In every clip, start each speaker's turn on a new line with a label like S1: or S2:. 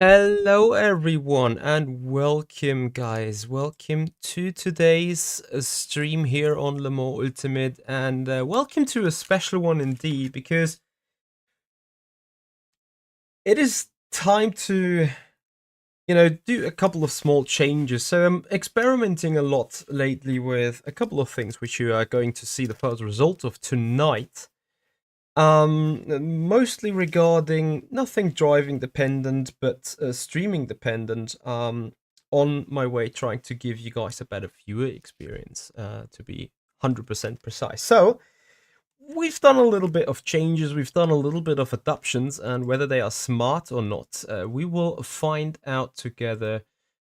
S1: Hello everyone and welcome guys. Welcome to today's stream here on Le Mans Ultimate and welcome to a special one indeed because it is time to do a couple of small changes. So I'm experimenting a lot lately with a couple of things which you are going to see the first result of tonight. Mostly regarding nothing driving dependent, but streaming dependent. On my way trying to give you guys a better viewer experience, to be 100% precise. So, we've done a little bit of changes, we've done a little bit of adaptations, and whether they are smart or not, we will find out together.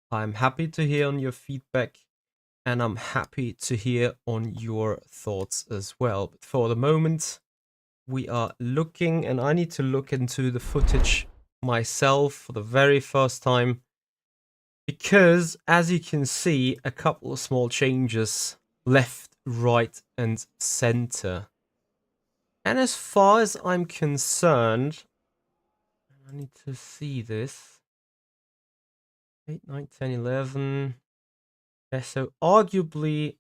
S1: I'm happy to hear on your feedback, and I'm happy to hear on your thoughts as well. But for the moment, we are looking, and I need to look into the footage myself for the very first time, because as you can see, a couple of small changes left, right, and center. And as far as I'm concerned, I need to see this. 8, 9, 10, 11. Yeah, so arguably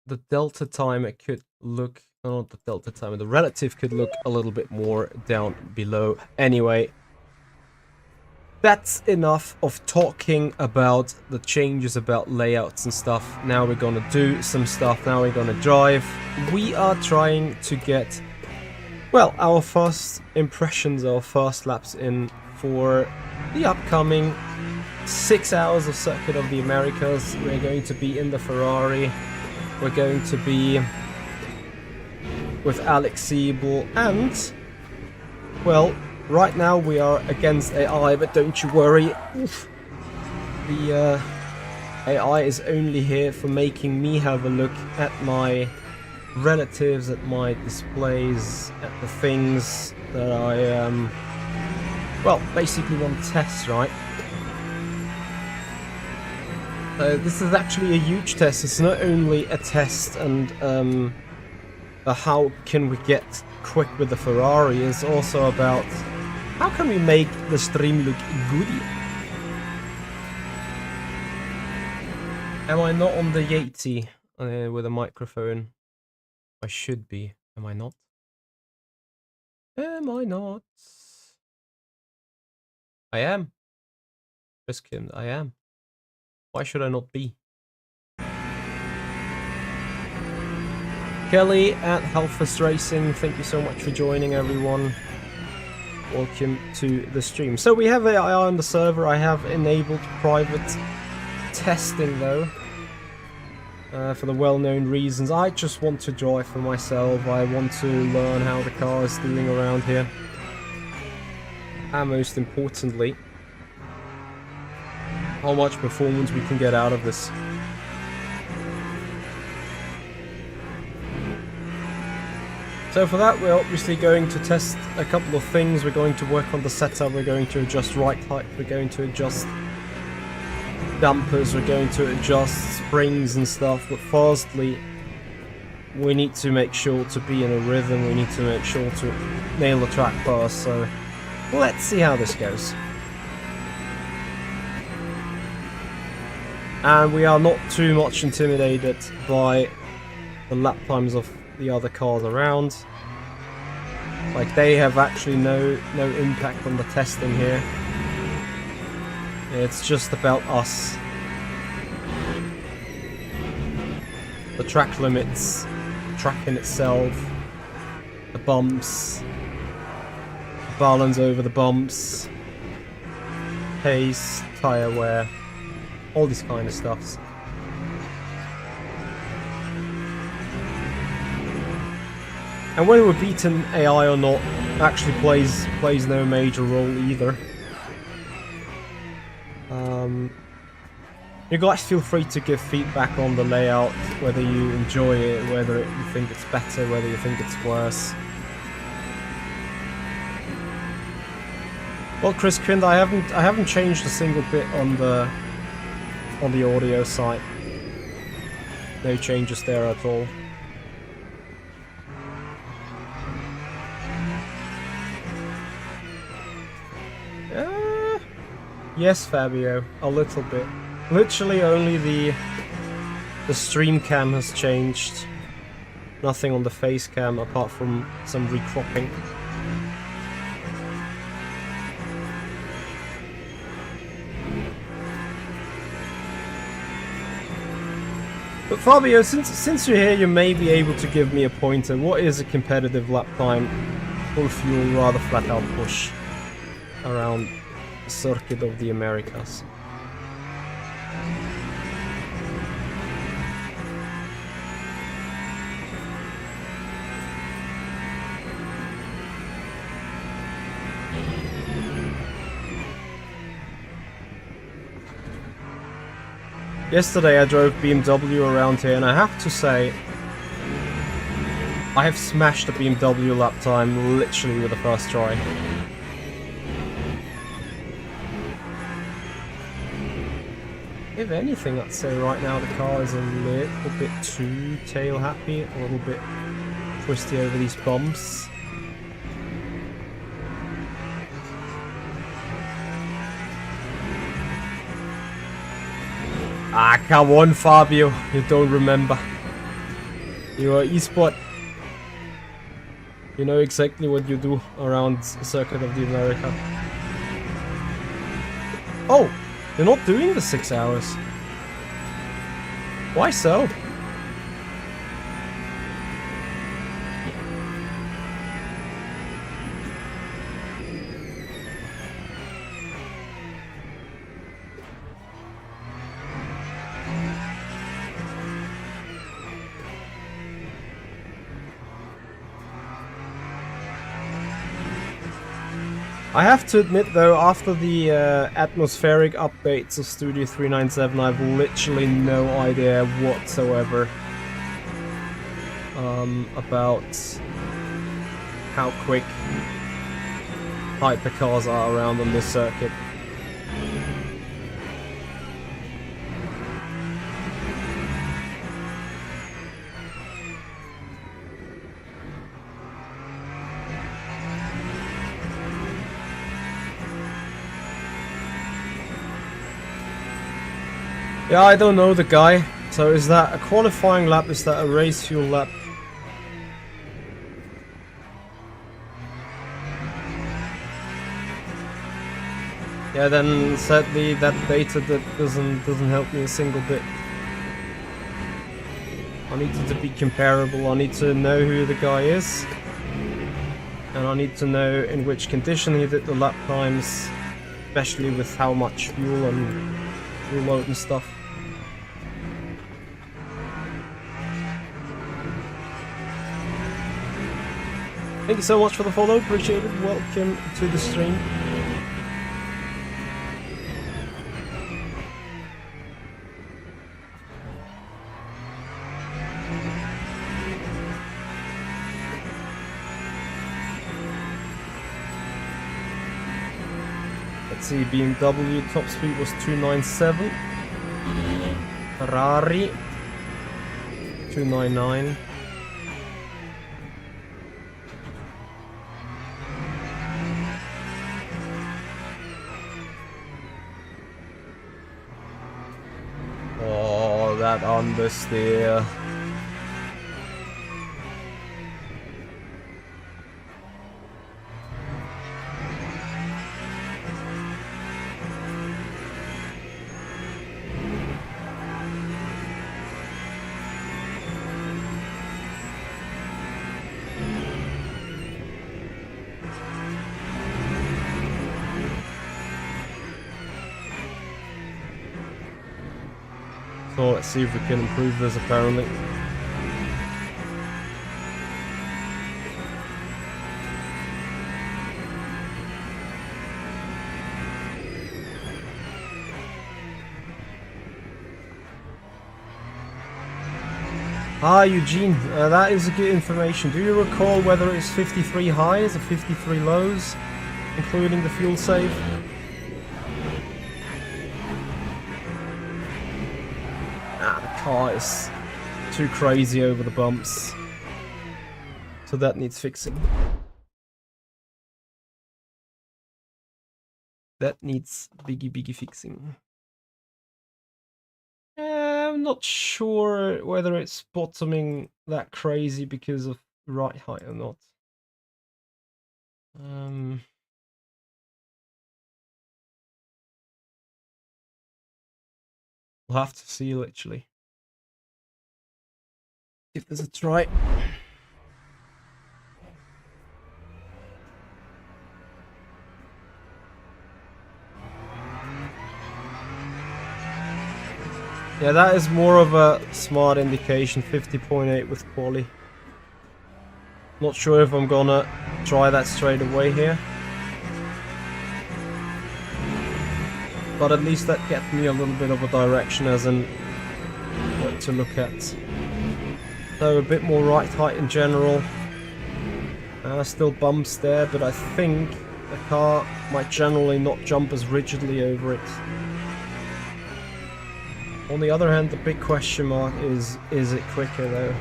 S1: the delta time it could look, not the delta time, the relative could look a little bit more down below. Anyway, that's enough of talking about the changes about layouts and stuff. Now we're gonna do some stuff. Now we're gonna drive. We are trying to get, well, our first impressions, our first laps in for the upcoming 6 hours of Circuit of the Americas. We're going to be in the Ferrari. We're going to be with Alex Siebel and, well, right now we are against AI, but don't you worry. Oof. The AI is only here for making me have a look at my relatives, at my displays, at the things that I, well, basically want to test, right? This is actually a huge test. It's not only a test and how can we get quick with the Ferrari, it's also about how can we make the stream look good. Am I not on the Yeti with a microphone? I should be. Am I not? Am I not? I am. Riskin, I am. Why should I not be? Kelly at Halfest Racing, thank you so much for joining, everyone. Welcome to the stream. So we have AI on the server. I have enabled private testing though, for the well-known reasons. I just want to drive for myself. I want to learn how the car is doing around here. And most importantly, how much performance we can get out of this. So for that, we're obviously going to test a couple of things. We're going to work on the setup, we're going to adjust right height, we're going to adjust dampers, we're going to adjust springs and stuff. But firstly, we need to make sure to be in a rhythm, we need to make sure to nail the track first. So let's see how this goes. And we are not too much intimidated by the lap times of the other cars around. Like, they have actually no impact on the testing here. It's just about us. The track limits, the track in itself, the bumps, the balance over the bumps, pace, tyre wear, all this kind of stuff. And whether we're beating AI or not actually plays no major role either. You guys feel free to give feedback on the layout, whether you enjoy it, whether you think it's better, whether you think it's worse. Well, Chris Kind, I haven't changed a single bit on the audio side. No changes there at all. Yes, Fabio, a little bit. Literally only the stream cam has changed. Nothing on the face cam apart from some recropping. But Fabio, since you're here, you may be able to give me a pointer. What is a competitive lap time, full fuel, rather flat out push around the circuit of the Americas? Yesterday I drove BMW around here, and I have to say, I have smashed a BMW lap time literally with the first try. If anything, I'd say right now the car is a little bit too tail happy, a little bit twisty over these bumps. Ah, come on, Fabio. You don't remember. You are eSport. You know exactly what you do around the circuit of the America. Oh, you're not doing the 6 hours. Why so? I have to admit though, after the atmospheric updates of Studio 397, I have literally no idea whatsoever about how quick hypercars are around on this circuit. Yeah, I don't know the guy. So is that a qualifying lap? Is that a race fuel lap? Yeah, then sadly that data that doesn't help me a single bit. I need it to be comparable. I need to know who the guy is, and I need to know in which condition he did the lap times, especially with how much fuel and fuel load and stuff. Thank you so much for the follow, appreciate it. Welcome to the stream. Let's see, BMW top speed was 297. Ferrari 299. Oh, that understeer. So let's see if we can improve this apparently. Ah, Eugene, that is a good information. Do you recall whether it's 53 highs or 53 lows, including the fuel save? Car is too crazy over the bumps, so that needs fixing. that needs biggie fixing. I'm not sure whether it's bottoming that crazy because of right height or not. We'll have to see, literally. If there's a try. Yeah, that is more of a smart indication, 50.8 with quali. Not sure if I'm gonna try that straight away here. But at least that gets me a little bit of a direction as in what to look at. So a bit more right height in general. Still bumps there, but I think the car might generally not jump as rigidly over it. On the other hand, the big question mark is it quicker though?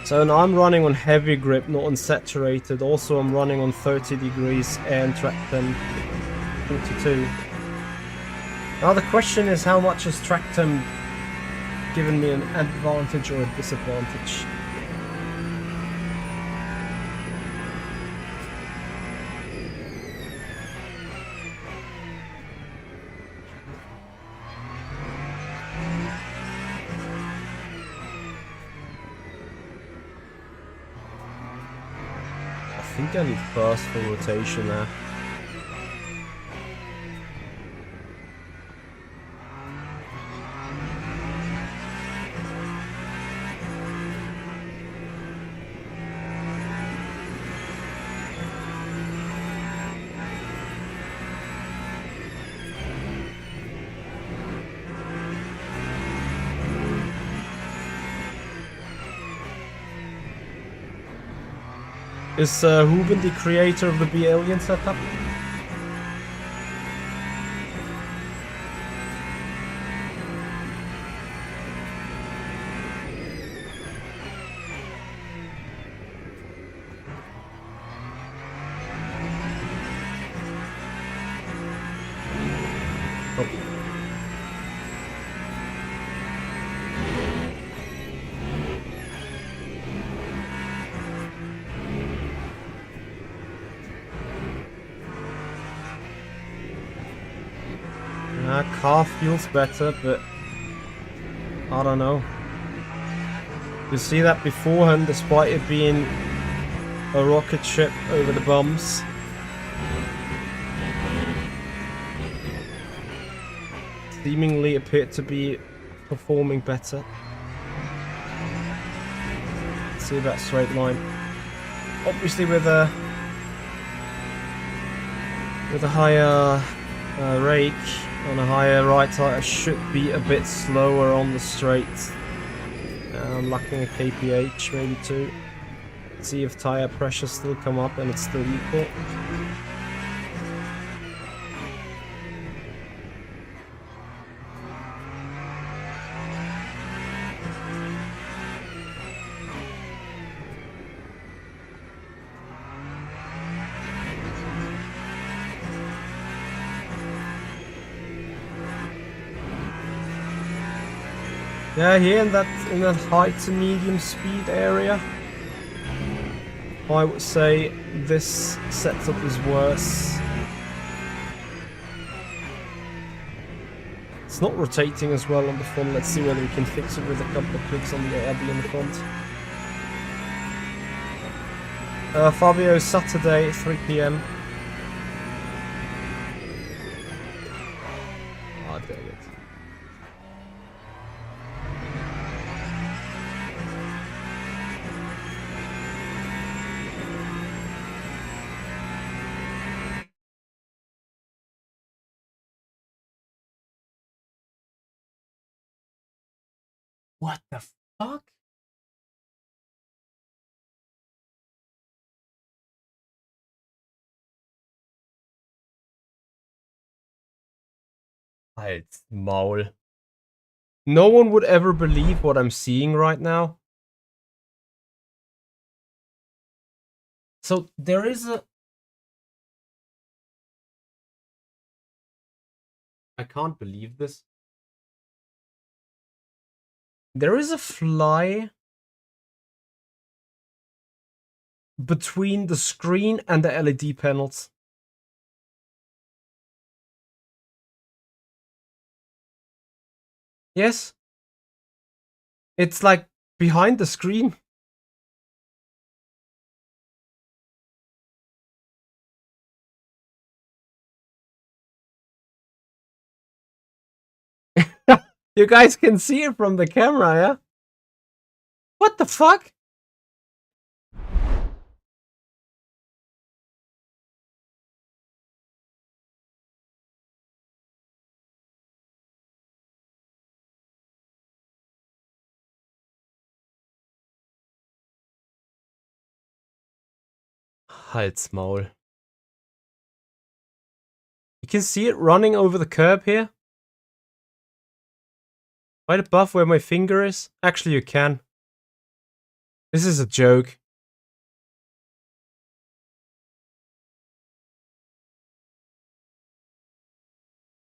S1: So now I'm running on heavy grip, not on saturated. Also, I'm running on 30 degrees and track temp 42. Now the question is, how much has track temp given me an advantage or a disadvantage? I think I need fast for rotation there. Is Ruben the creator of the B-Alien setup? Car feels better, but I don't know. You see that beforehand, despite it being a rocket ship over the bumps. Seemingly appeared to be performing better. Let's see that straight line. Obviously with a higher rake on a higher right height, I should be a bit slower on the straight. I'm lacking a kph, maybe 2. Let's see if tire pressure still come up and it's still equal. Yeah, here in that high to medium speed area, I would say this setup is worse. It's not rotating as well on the front. Let's see whether we can fix it with a couple of clicks on the ARB in the front. Fabio, Saturday, 3 PM. Ah, dang it. What the fuck? Halt's Maul. No one would ever believe what I'm seeing right now. So there is a... I can't believe this. There is a fly between the screen and the LED panels. Yes. It's like behind the screen. You guys can see it from the camera, yeah? What the fuck? Halt's Maul. You can see it running over the curb here. Right above where my finger is. Actually, you can. This is a joke.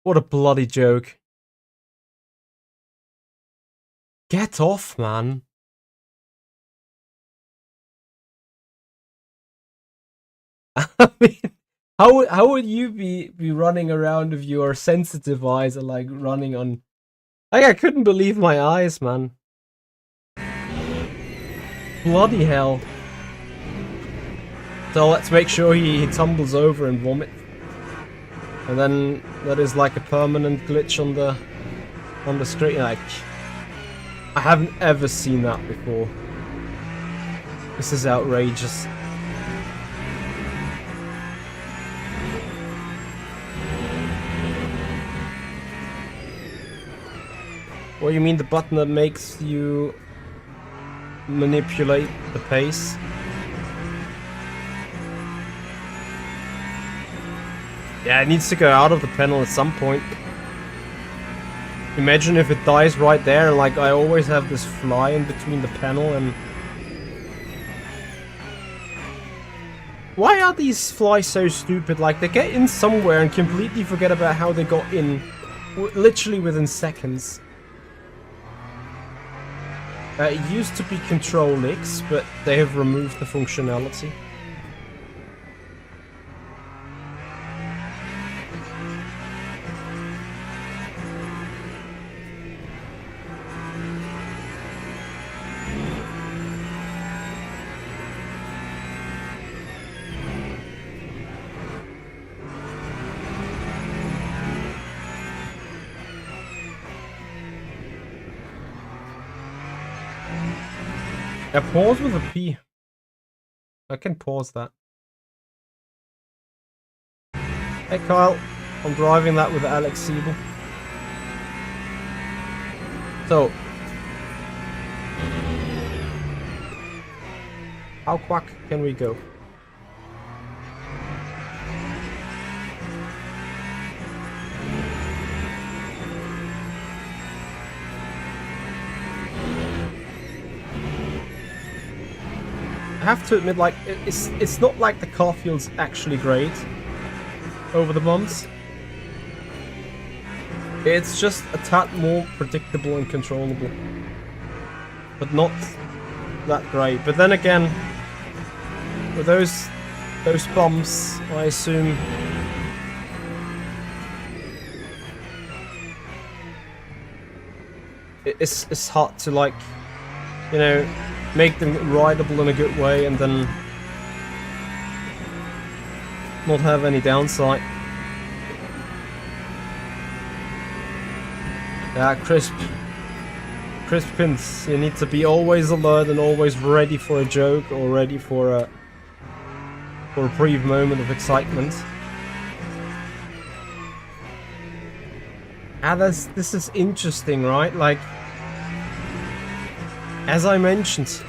S1: What a bloody joke. Get off, man. I mean, how would you be running around if your sensitive eyes are like running on... I couldn't believe my eyes, man. Bloody hell. So let's make sure he tumbles over and vomits. And then that is like a permanent glitch on the screen. Like, I haven't ever seen that before. This is outrageous. What do you mean, the button that makes you manipulate the pace? Yeah, it needs to go out of the panel at some point. Imagine if it dies right there, like I always have this fly in between the panel and... Why are these flies so stupid? Like, they get in somewhere and completely forget about how they got in, literally within seconds. It used to be Control X, but they have removed the functionality. Yeah, pause with a P. I can pause that. Hey Kyle, I'm driving that with Alex Siebel. So, how quack can we go? I have to admit, like, it's not like the car feels actually great over the bumps. It's just a tad more predictable and controllable, but not that great. But then again, with those bumps, I assume it's hard to, like, you know, make them rideable in a good way and then not have any downside. Yeah, Crispins, you need to be always alert and always ready for a joke or ready for a brief moment of excitement. Ah, this is interesting, right? Like, as I mentioned,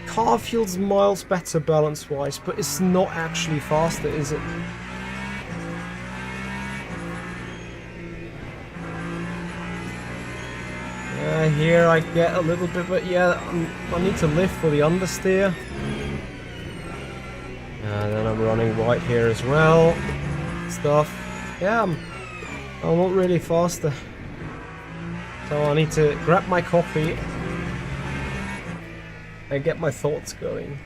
S1: car feels miles better balance-wise, but it's not actually faster, is it? Here I get a little bit, but yeah, I need to lift for the understeer. And then I'm running right here as well. Stuff. Yeah, I'm not really faster. So I need to grab my coffee and get my thoughts going.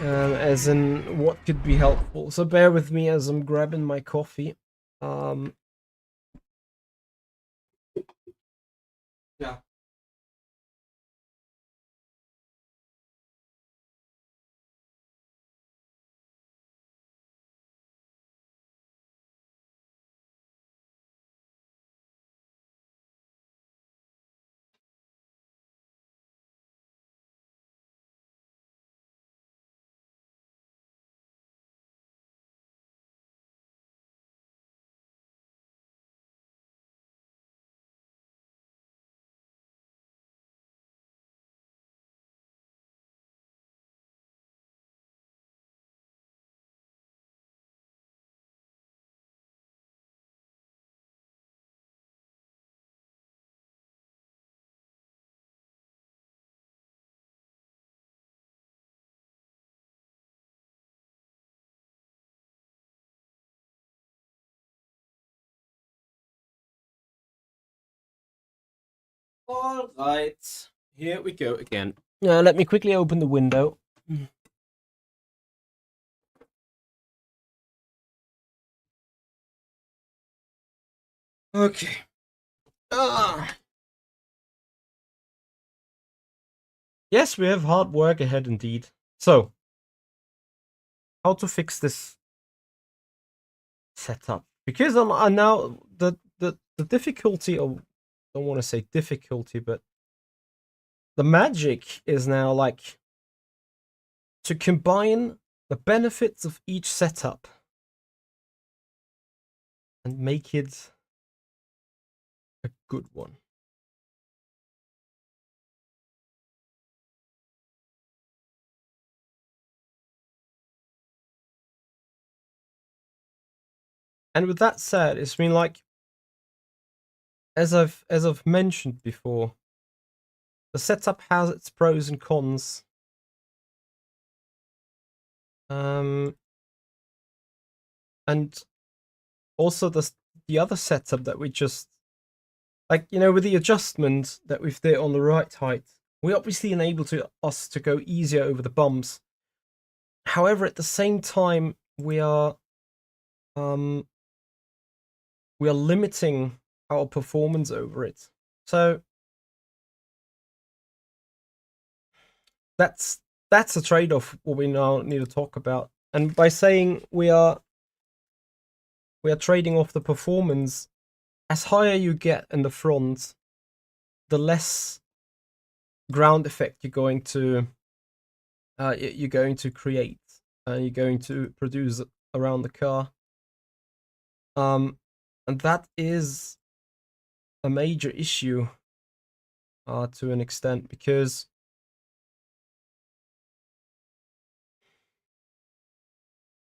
S1: As in what could be helpful. So bear with me as I'm grabbing my coffee. Yeah. Alright, here we go again. Let me quickly open the window. Okay. Yes, we have hard work ahead indeed. So, how to fix this setup? Because I'm now the difficulty, or I don't want to say difficulty, but the magic is now like to combine the benefits of each setup and make it a good one. And with that said, it's been like, as I've mentioned before, the setup has its pros and cons. And also the other setup that we just, like, you know, with the adjustment that we've did on the right height, we obviously enable us to go easier over the bumps. However, at the same time, we are limiting our performance over it. So that's a trade-off what we now need to talk about. And by saying we are trading off the performance, as higher you get in the front, the less ground effect you're going to create, and you're going to produce around the car. And that is a major issue to an extent, because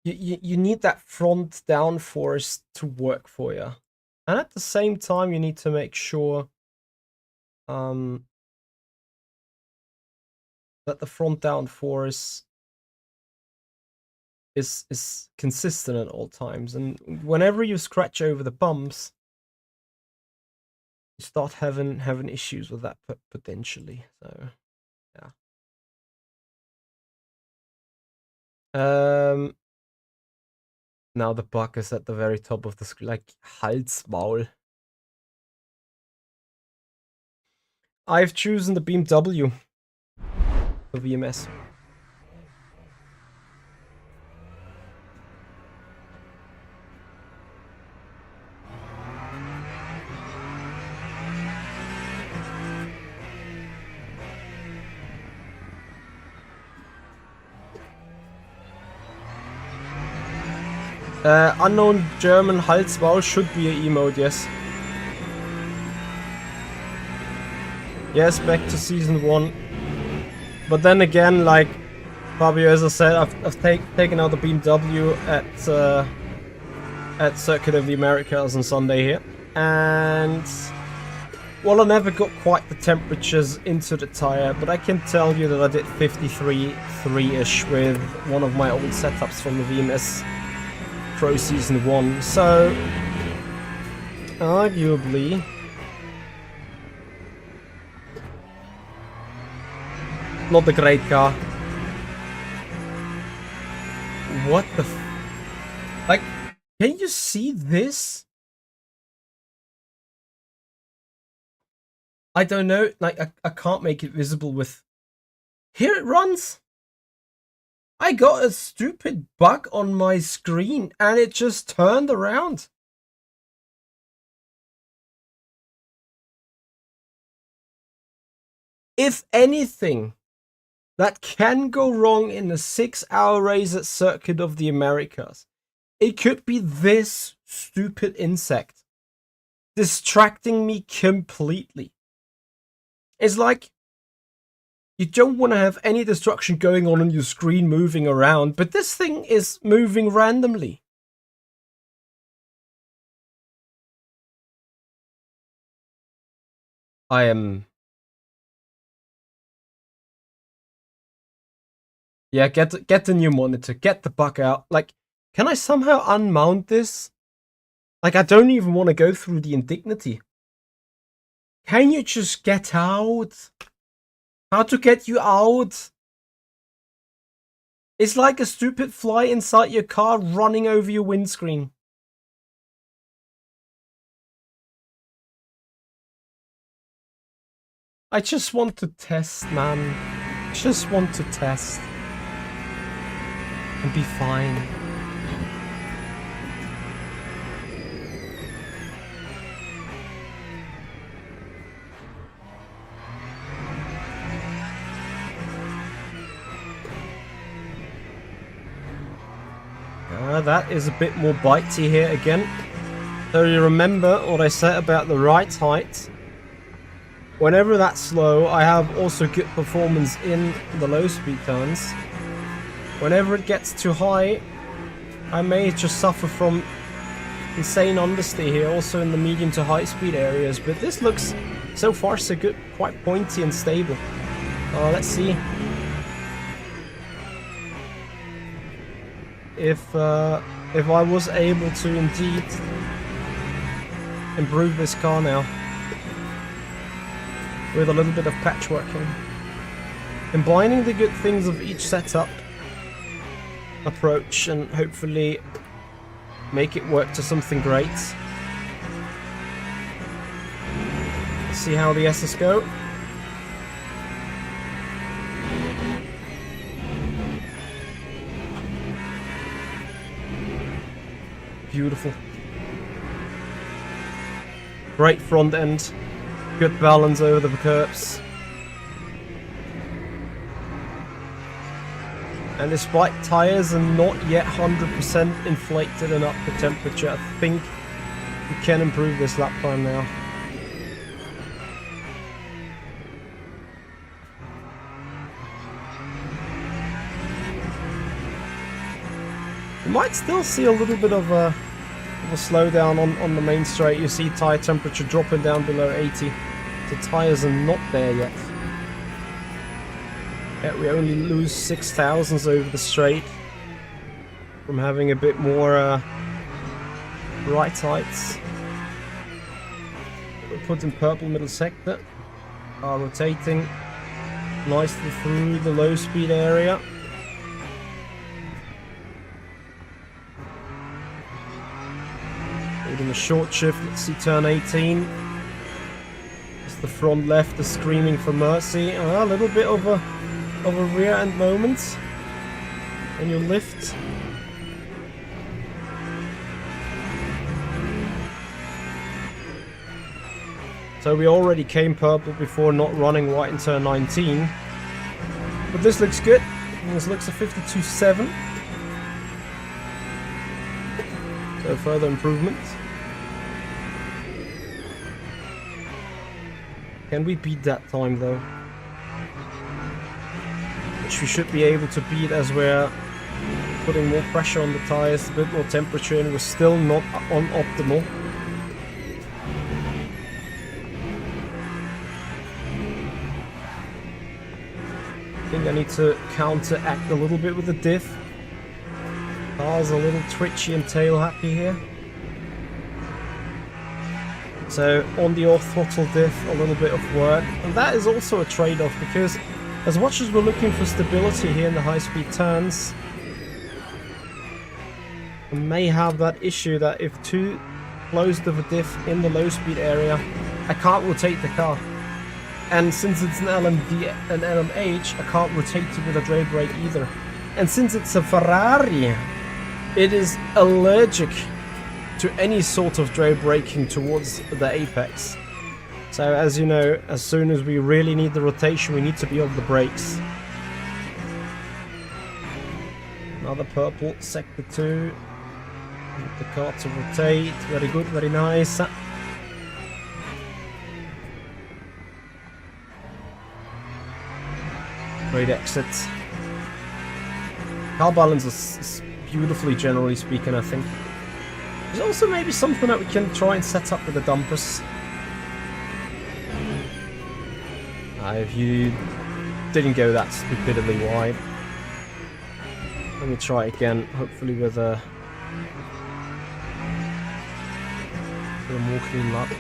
S1: you need that front downforce to work for you, and at the same time you need to make sure that the front downforce is consistent at all times. And whenever you scratch over the bumps, you start having issues with that potentially. So yeah. Now the bug is at the very top of the screen, like Halsmaul. I've chosen the BMW for VMS. Unknown German Halsmaul should be a emote, yes. Yes, back to season 1. But then again, like Fabio, as I said, I've taken out the BMW at Circuit of the Americas on Sunday here, and Well, I never got quite the temperatures into the tire, but I can tell you that I did 53.3-ish with one of my old setups from the VMS Pro Season 1. So, arguably, not a great car. What the like, can you see this? I don't know, like, I can't make it visible with... Here it runs! I got a stupid bug on my screen and it just turned around. If anything that can go wrong in a 6-hour race at Circuit of the Americas, it could be this stupid insect distracting me completely. It's like, you don't want to have any destruction going on your screen moving around, but this thing is moving randomly. I am... Yeah, get the new monitor, get the bug out. Like, can I somehow unmount this? Like, I don't even want to go through the indignity. Can you just get out? How to get you out? It's like a stupid fly inside your car running over your windscreen. I just want to test, man. Just want to test. And be fine. That is a bit more bitey here again. So you remember what I said about the right height. Whenever that's slow, I have also good performance in the low speed turns. Whenever it gets too high, I may just suffer from insane understeer here, also in the medium to high speed areas. But this looks so far so good, quite pointy and stable. Let's see if I was able to indeed improve this car now with a little bit of patchworking, combining the good things of each setup approach and hopefully make it work to something great. Let's see how the S's go. Beautiful. Great front end. Good balance over the curbs. And despite tyres are not yet 100% inflated and up to temperature, I think we can improve this lap time now. You might still see a little bit of a slowdown on the main straight. You see tyre temperature dropping down below 80. The tyres are not there yet. Yeah, we only lose 6 thousandths over the straight from having a bit more right heights. We're put in purple middle sector. Rotating nicely through the low speed area. Holding a short shift, let's see turn 18. As the front left is screaming for mercy. A little bit of a rear end moment. And you lift. So we already came purple before not running white in turn 19. But this looks good. And this looks a 52.7. So further improvement. Can we beat that time though? Which we should be able to beat as we're putting more pressure on the tires, a bit more temperature, and we're still not on optimal. I need to counteract a little bit with the diff. Car's a little twitchy and tail happy here. So on the off throttle diff, a little bit of work. And that is also a trade-off, because as much as we're looking for stability here in the high-speed turns, we may have that issue that if too close of a diff in the low-speed area, I can't rotate the car. And since it's an LMD and LMH, I can't rotate it with a dray brake either. And since it's a Ferrari, it is allergic to any sort of dray braking towards the apex. So as you know, as soon as we really need the rotation, we need to be on the brakes. Another purple, sector 2. Need the car to rotate. Very good, very nice. Great exit. Car balance is beautifully, generally speaking, I think. There's also maybe something that we can try and set up with the dumpers. If you didn't go that stupidly wide. Let me try again, hopefully with a more clean lap.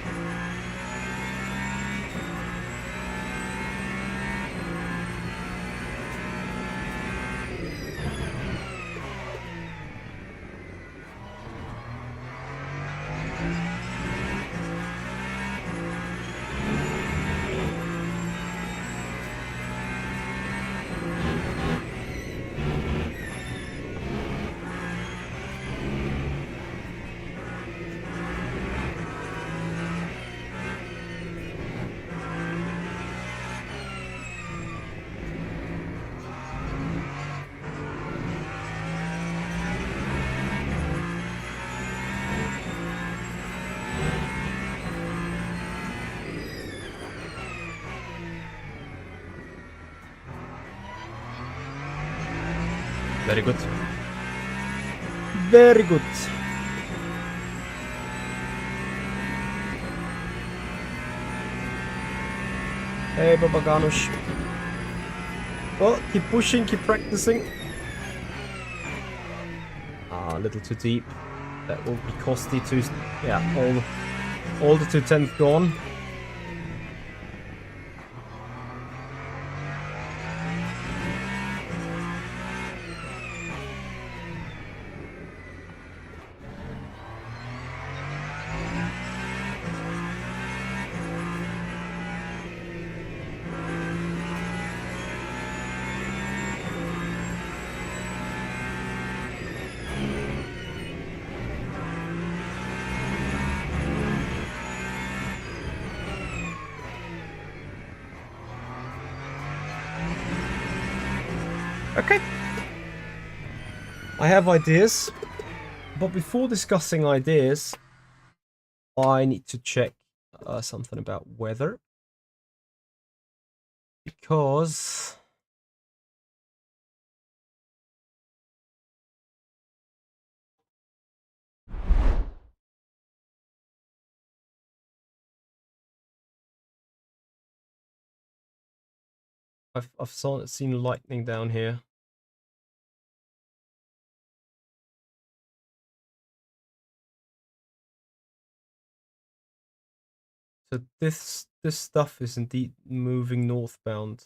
S1: Very good. Very good. Hey, Baba Ganush. Well, keep pushing, keep practicing. Ah, a little too deep. That will be costly too. Yeah, all the 2/10 gone. Okay. I have ideas, but before discussing ideas, I need to check something about weather. Because I've seen lightning down here. So this stuff is indeed moving northbound.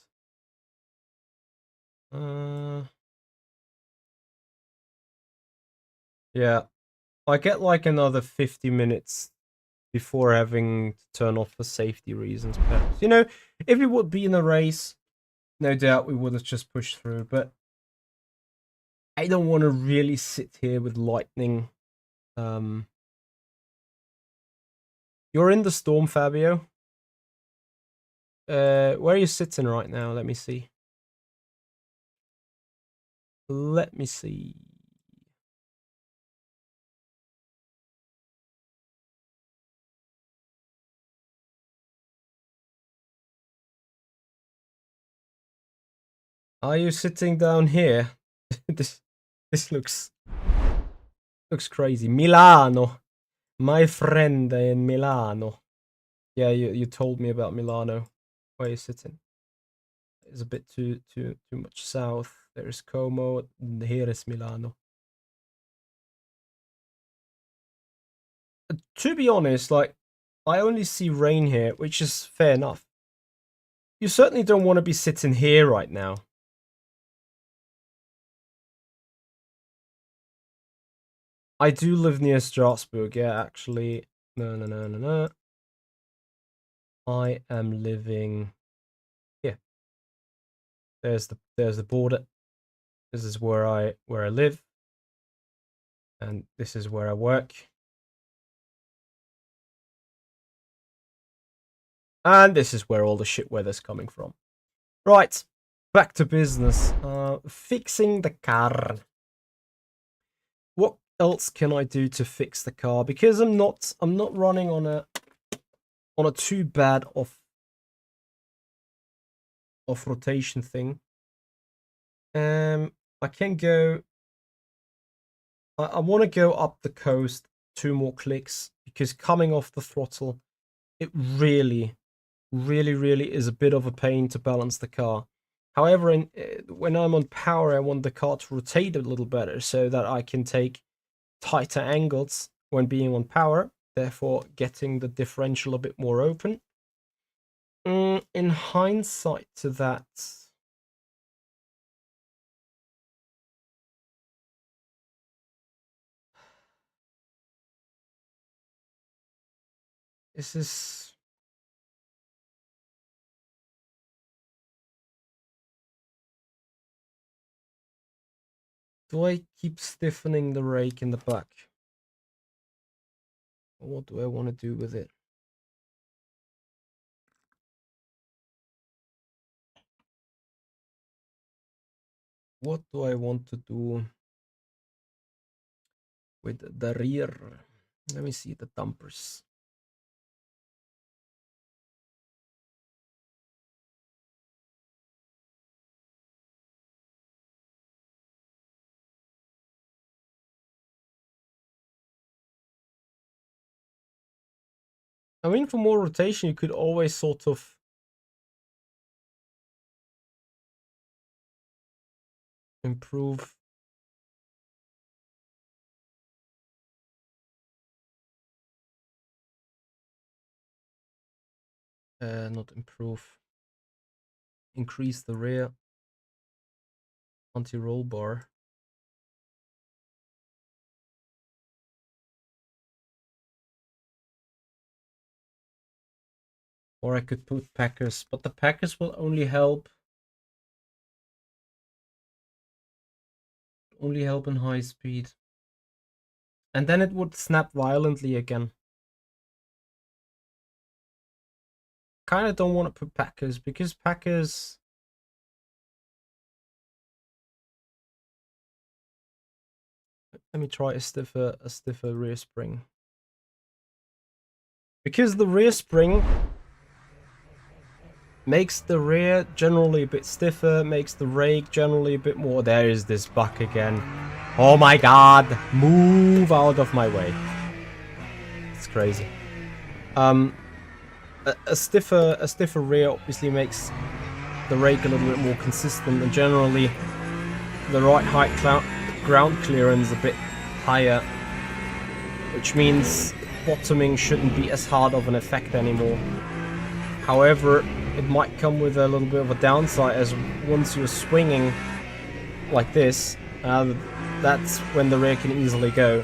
S1: Yeah, I get like another 50 minutes before having to turn off for safety reasons, perhaps. You know, if it would be in a race, no doubt we would have just pushed through, but I don't want to really sit here with lightning. You're in the storm, Fabio. Where are you sitting right now? Let me see. Let me see. Are you sitting down here? this looks crazy. Milano. My friend in Milano. Yeah, you told me about Milano. Where are you sitting? is a bit too much south. There's Como, and here is Milano. To be honest, like, I only see rain here, which is fair enough. You certainly don't want to be sitting here right now. I do live near Strasbourg, yeah, actually. No. I am living here. There's the border. This is where I live. And this is where I work. And this is where all the shit weather's coming from. Right, back to business. Fixing the car. What else can I do to fix the car? Because I'm not running on a too bad off rotation thing. I can go. I want to go up the coast 2 more clicks, because coming off the throttle, it really is a bit of a pain to balance the car. However, when I'm on power, I want the car to rotate a little better so that I can take tighter angles when being on power, therefore getting the differential a bit more open. In hindsight to that, this is... Do I keep stiffening the rake in the back? Or what do I want to do with it? What do I want to do with the rear? Let me see the dampers. I mean, for more rotation, you could always sort of improve. Not improve. Increase the rear anti-roll bar. Or I could put packers, but the packers will only help in high speed. And then it would snap violently again. Kind of don't want to put packers, because packers... Let me try a stiffer rear spring. Because the rear spring makes the rear generally a bit stiffer, makes the rake generally a bit more... There is this buck again. Oh my god! Move out of my way. It's crazy. A stiffer rear obviously makes the rake a little bit more consistent, and generally the right height ground clearance a bit higher, which means bottoming shouldn't be as hard of an effect anymore. However, it might come with a little bit of a downside, as once you're swinging like this, that's when the rear can easily go.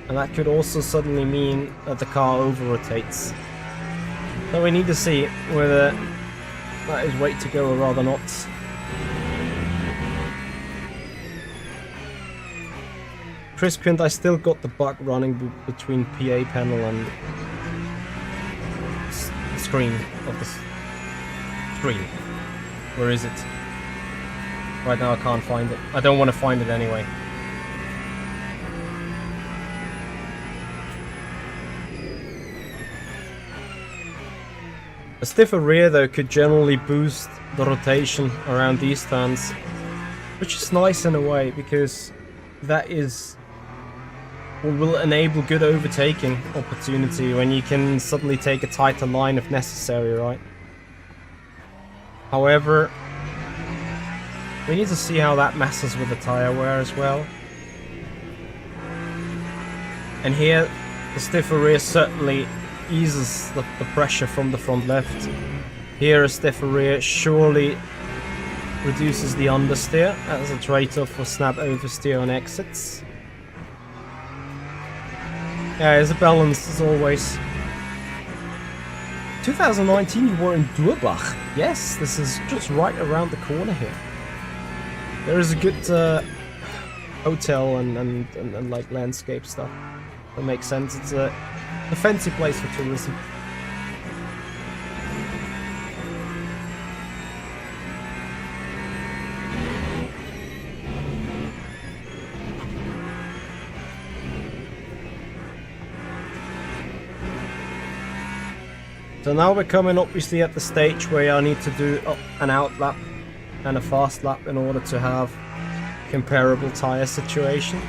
S1: And that could also suddenly mean that the car over-rotates. So we need to see whether that is way to go or rather not. Crispint, I still got the bug running between PA panel and screen of the screen. Where is it? Right now I can't find it. I don't want to find it anyway. A stiffer rear though could generally boost the rotation around these turns, which is nice in a way, because that is what will enable good overtaking opportunity when you can suddenly take a tighter line if necessary, right? However, We need to see how that messes with the tire wear as well. And here, the stiffer rear certainly eases the pressure from the front left. Here, a stiffer rear surely reduces the understeer as a trade-off for snap oversteer on exits. Yeah, it's a balance as always. 2019 you were in Durbach. Yes, this is just right around the corner here. There is a good hotel and like landscape stuff. That makes sense. It's a fancy place for tourism. So now we're coming obviously at the stage where I need to do an out lap and a fast lap in order to have comparable tire situation.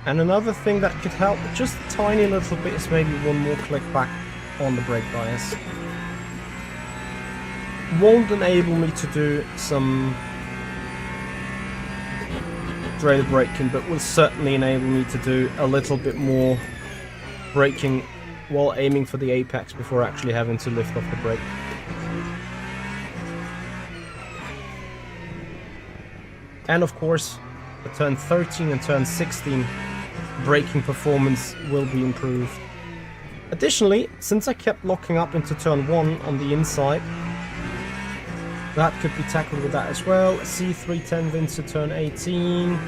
S1: And another thing that could help just a tiny little bit is maybe one more click back on the brake bias. Won't enable me to do some trailer braking, but will certainly enable me to do a little bit more braking while aiming for the apex before actually having to lift off the brake. And of course, the turn 13 and turn 16 braking performance will be improved. Additionally, since I kept locking up into turn 1 on the inside, that could be tackled with that as well. C310 into turn 18.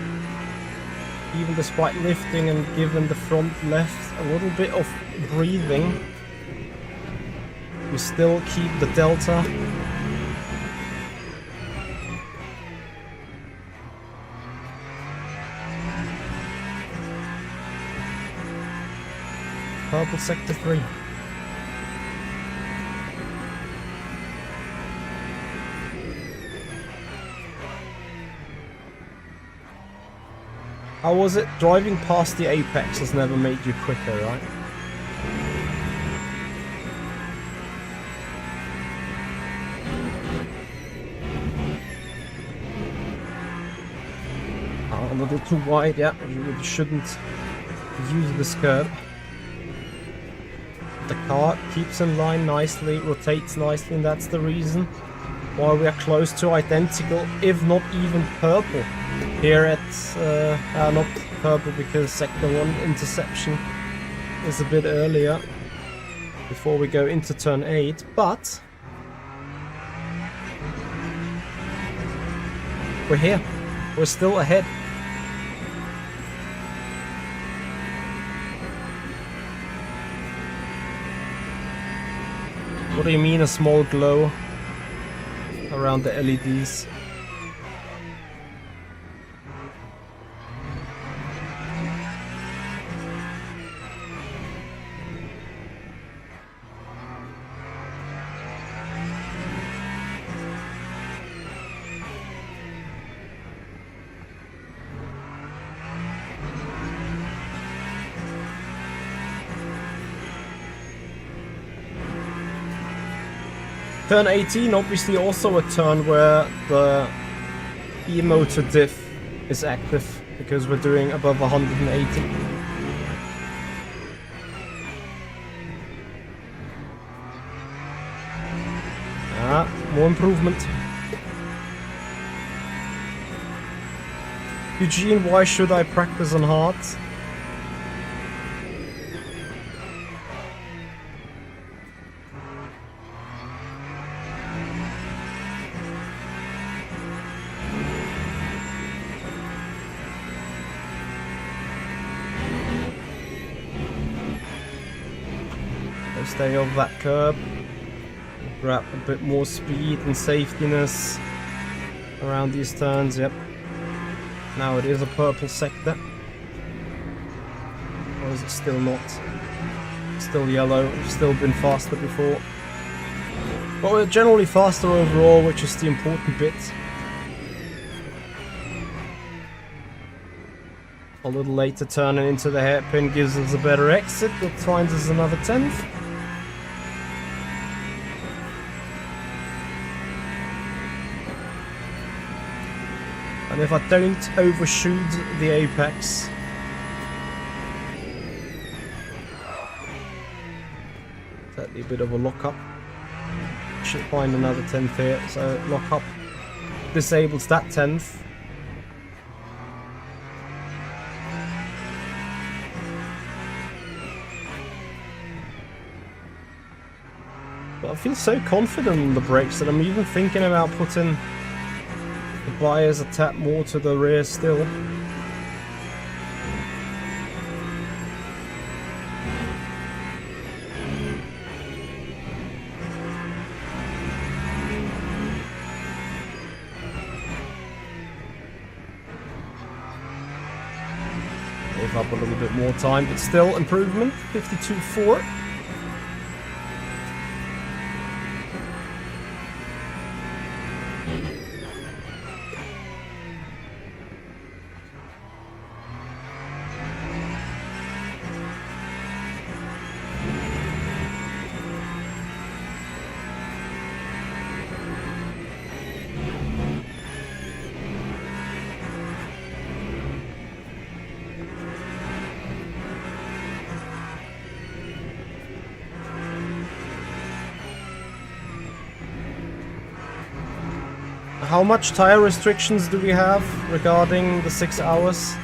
S1: Even despite lifting and giving the front left a little bit of breathing, we still keep the delta. Purple sector 3. How was it? Driving past the apex has never made you quicker, right? A little too wide, yeah. You really shouldn't use this curve. The car keeps in line nicely, rotates nicely, and that's the reason why we are close to identical, if not even purple. Here at, not purple because sector 1 interception is a bit earlier before we go into turn 8, but we're here. We're still ahead. What do you mean a small glow around the LEDs? Turn 18, obviously also a turn where the E-motor diff is active because we're doing above 180. More improvement. Eugene, why should I practice on hards? Stay off that curb, grab a bit more speed and safetiness around these turns. Yep, now it is a purple sector, or is it still not? Still yellow. We've still been faster before, but we're generally faster overall, which is the important bit. A little later turning into the hairpin gives us a better exit, that finds us another 10th. And if I don't overshoot the apex, certainly a bit of a lock-up. Should find another 10th here, so lock-up disables that 10th. But I feel so confident on the brakes that I'm even thinking about putting the bias a tap more to the rear still. Give up a little bit more time, but still improvement, 52.4. How much tire restrictions do we have regarding the 6 hours?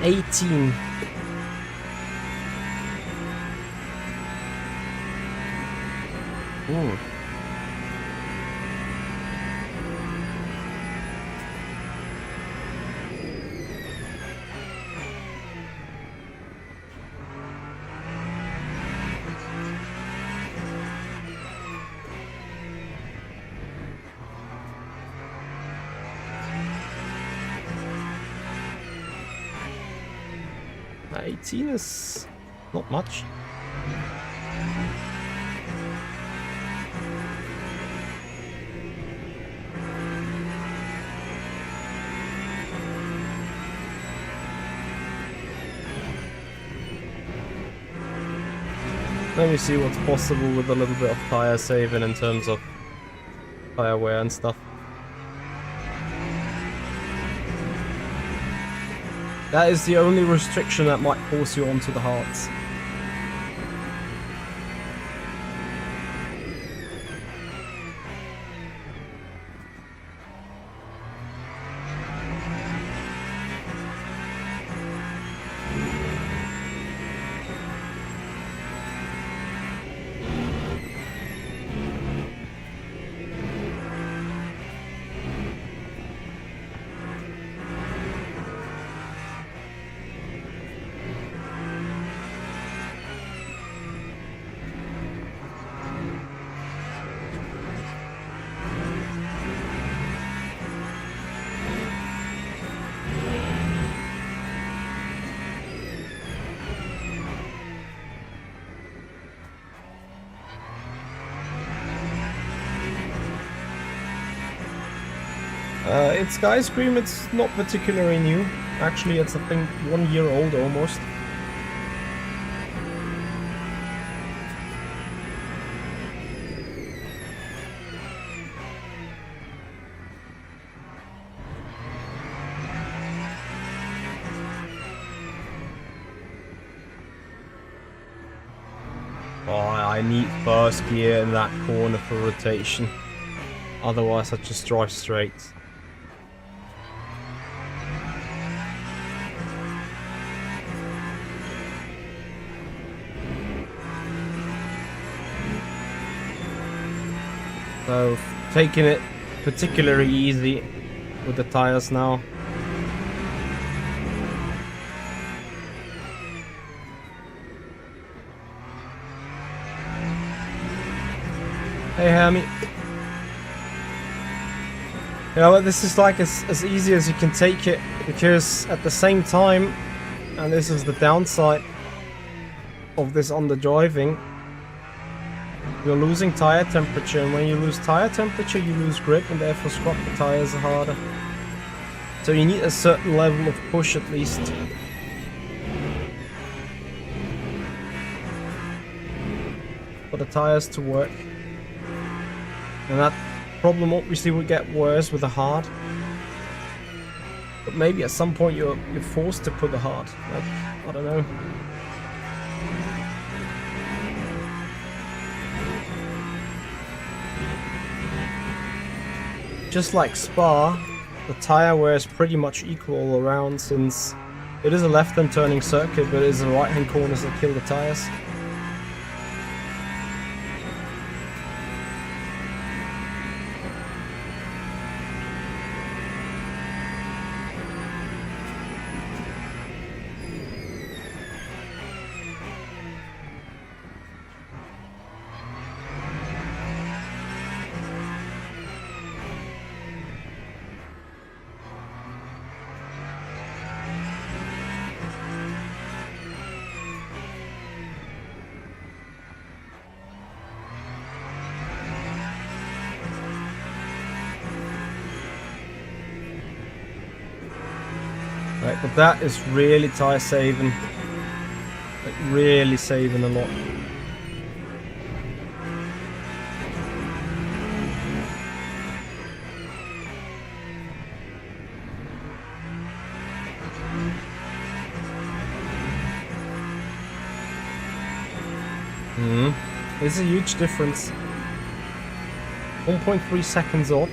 S1: $18. Ooh. $18 is not much. Let me see what's possible with a little bit of tire saving in terms of tire wear and stuff. That is the only restriction that might force you onto the hards. It's Skyscream, it's not particularly new. Actually, it's I think 1 year old almost. Oh, I need first gear in that corner for rotation. Otherwise, I just drive straight. So, taking it particularly easy with the tires now. Hey, Hammy. You know what, this is like as easy as you can take it, because at the same time, and this is the downside of this underdriving, you're losing tire temperature, and when you lose tire temperature, you lose grip, and therefore scrub the tires harder. So you need a certain level of push at least. For the tires to work. And that problem obviously will get worse with the hard. But maybe at some point you're forced to put the hard. Like, I don't know. Just like Spa, the tire wear is pretty much equal all around, since it is a left-hand turning circuit, but it is the right-hand corners that kill the tires. Right, but that is really tire saving. Like, really saving a lot. There's a huge difference. 1.3 seconds off.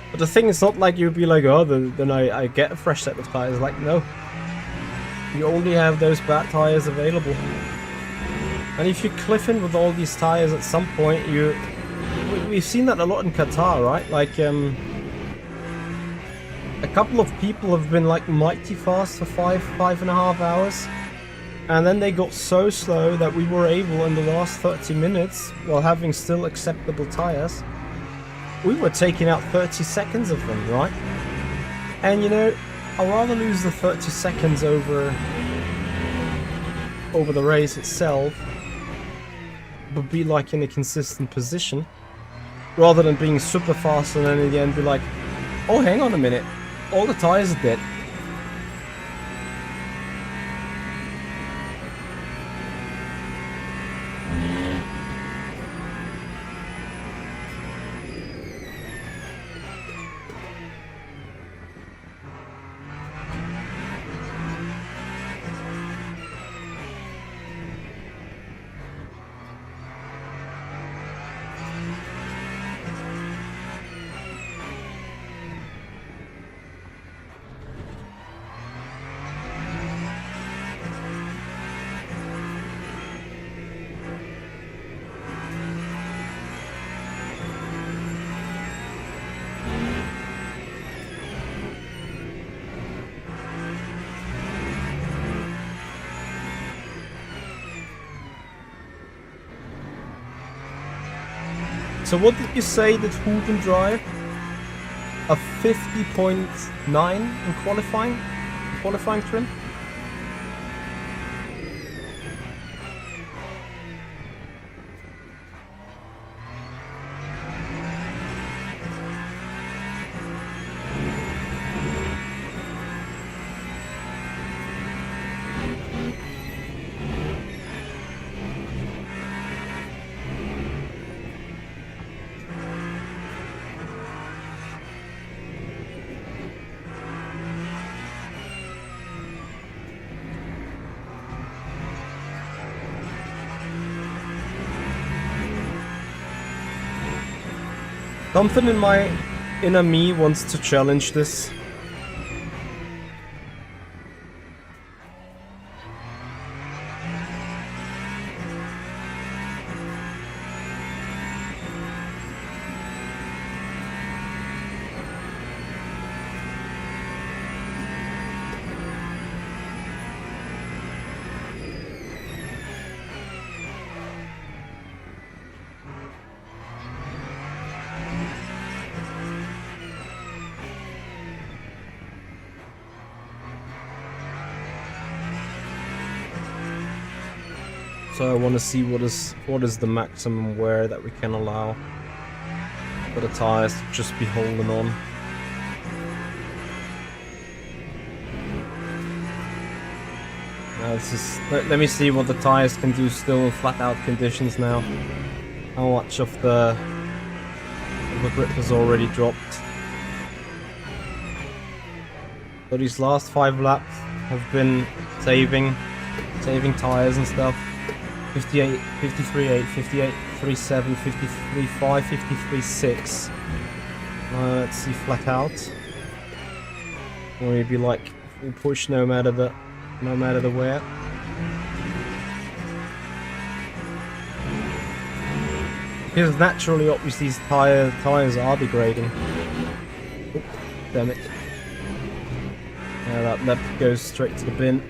S1: But the thing is not like you'd be like, oh, then I get a fresh set of tires. Like, no. You only have those bad tires available. And if you cliff in with all these tires at some point, we've seen that a lot in Qatar, right? Like, a couple of people have been like mighty fast for 5.5 hours. And then they got so slow that we were able in the last 30 minutes, while having still acceptable tires, we were taking out 30 seconds of them, right? And you know, I'd rather lose the 30 seconds over the race itself, but be like in a consistent position, rather than being super fast and then in the end be like, oh, hang on a minute, all the tires are dead. So what did you say that Huben drive? A 50.9 in qualifying trim? Something in my inner me wants to challenge this. So I want to see what is the maximum wear that we can allow for the tires to just be holding on. This is, let me see what the tires can do still in flat out conditions now. How much of the grip has already dropped. So these last 5 laps have been saving tires and stuff. 58, 53.8, 58.37, 53.5, 53.6. Let's see flat out. Or maybe like full push no matter the wear. Because naturally, obviously, these tires are degrading. Oh, damn it! Yeah, that goes straight to the bin.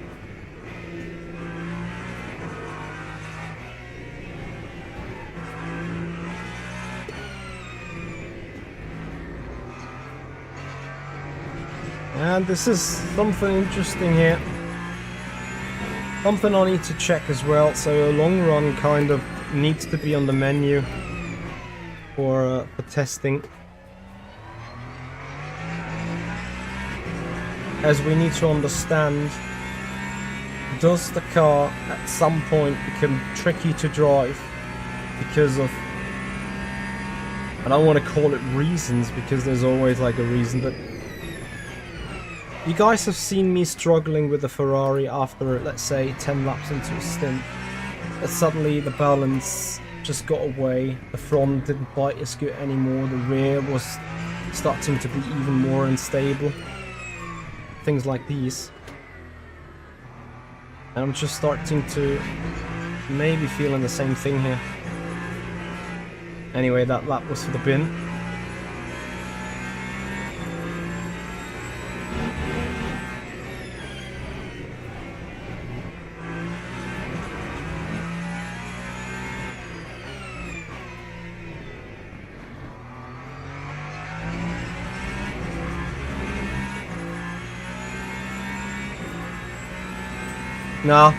S1: And this is something interesting here. Something I need to check as well. So a long run kind of needs to be on the menu for testing, as we need to understand, does the car at some point become tricky to drive because of, I don't want to call it reasons because there's always like a reason, but you guys have seen me struggling with the Ferrari after, let's say, 10 laps into a stint. That suddenly the balance just got away, the front didn't bite as good anymore, the rear was starting to be even more unstable. Things like these. And I'm just starting to maybe feeling the same thing here. Anyway, that lap was for the bin. No,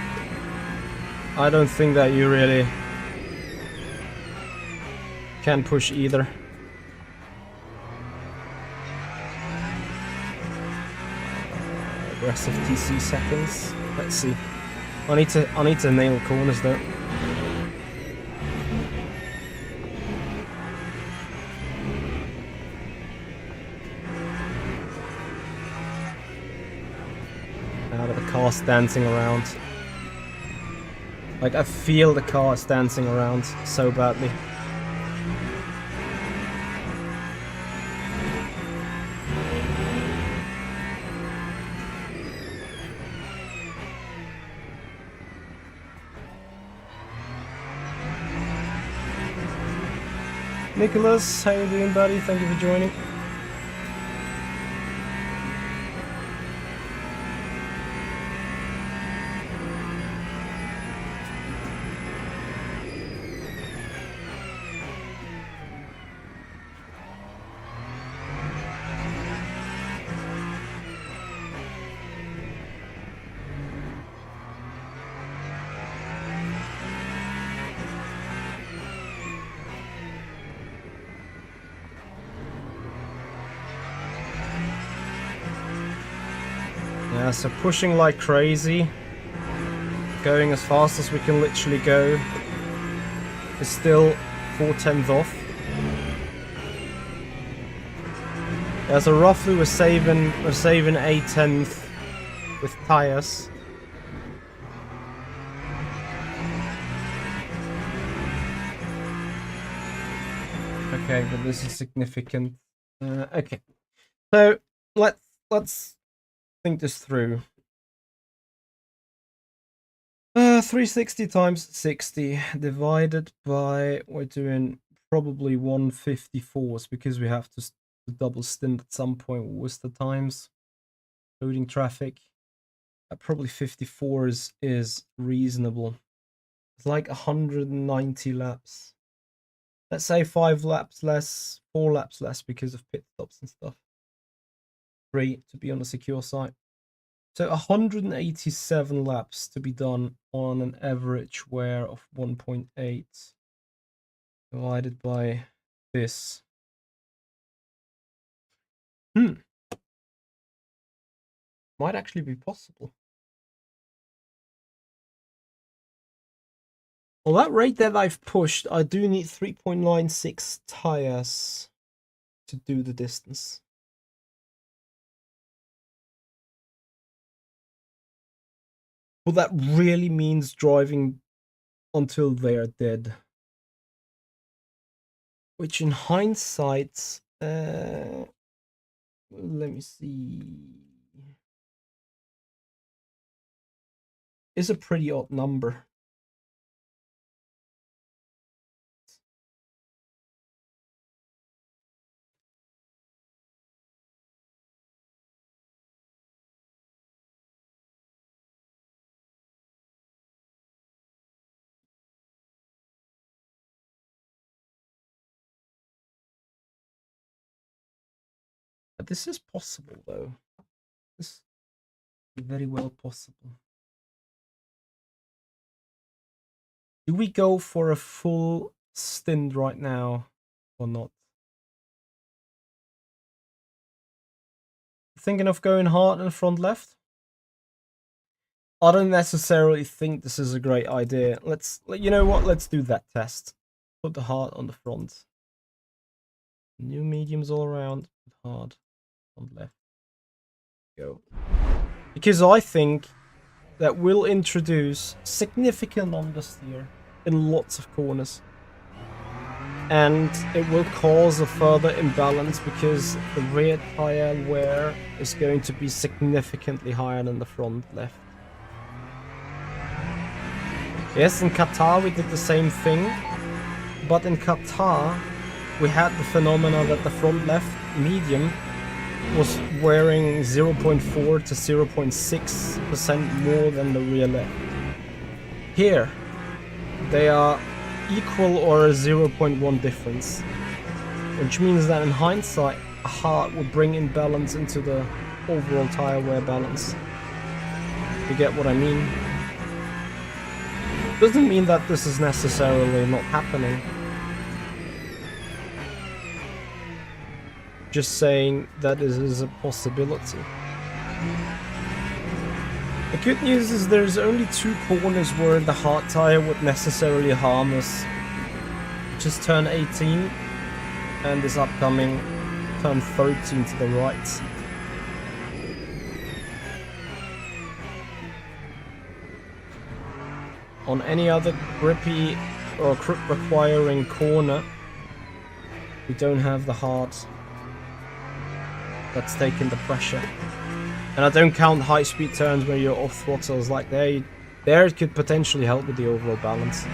S1: I don't think that you really can push either. Aggressive TC seconds. Let's see. I need to nail corners though. The car's dancing around. Like, I feel the car is dancing around so badly. Nicholas, how you doing, buddy? Thank you for joining. Yeah, so pushing like crazy, going as fast as we can literally go, is still 4/10 off. Yeah, so roughly we're saving 1/10 with tires. Okay, but this is significant. Okay, so let's think this through. 360 times 60 divided by, we're doing probably 154s because we have to double stint at some point. What was the times? Loading traffic. Probably 54 is reasonable. It's like 190 laps. Let's say 5 laps less, 4 laps less because of pit stops and stuff. 3 to be on the secure side. So 187 laps to be done on an average wear of 1.8 divided by this. Might actually be possible. Well, that rate that I've pushed, I do need 3.96 tires to do the distance. Well, that really means driving until they're dead. Which in hindsight, let me see, is a pretty odd number. But this is possible, though. This is very well possible. Do we go for a full stint right now or not? Thinking of going hard in the front left? I don't necessarily think this is a great idea. You know what? Let's do that test. Put the hard on the front. New mediums all around. Hard on left. Go. Because I think that will introduce significant understeer in lots of corners. And it will cause a further imbalance because the rear tire wear is going to be significantly higher than the front left. Yes, in Qatar we did the same thing, but in Qatar we had the phenomena that the front left medium was wearing 0.4 to 0.6% more than the rear left. Here, they are equal or a 0.1 difference, which means that in hindsight, a hard would bring imbalance into the overall tire wear balance. You get what I mean? Doesn't mean that this is necessarily not happening. Just saying that it is a possibility. The good news is there's only 2 corners where the hard tire would necessarily harm us. Just turn 18 and this upcoming turn 13 to the right. On any other grippy or grip requiring corner, we don't have the hard that's taking the pressure. And I don't count high speed turns where you're off throttles like there it could potentially help with the overall balance.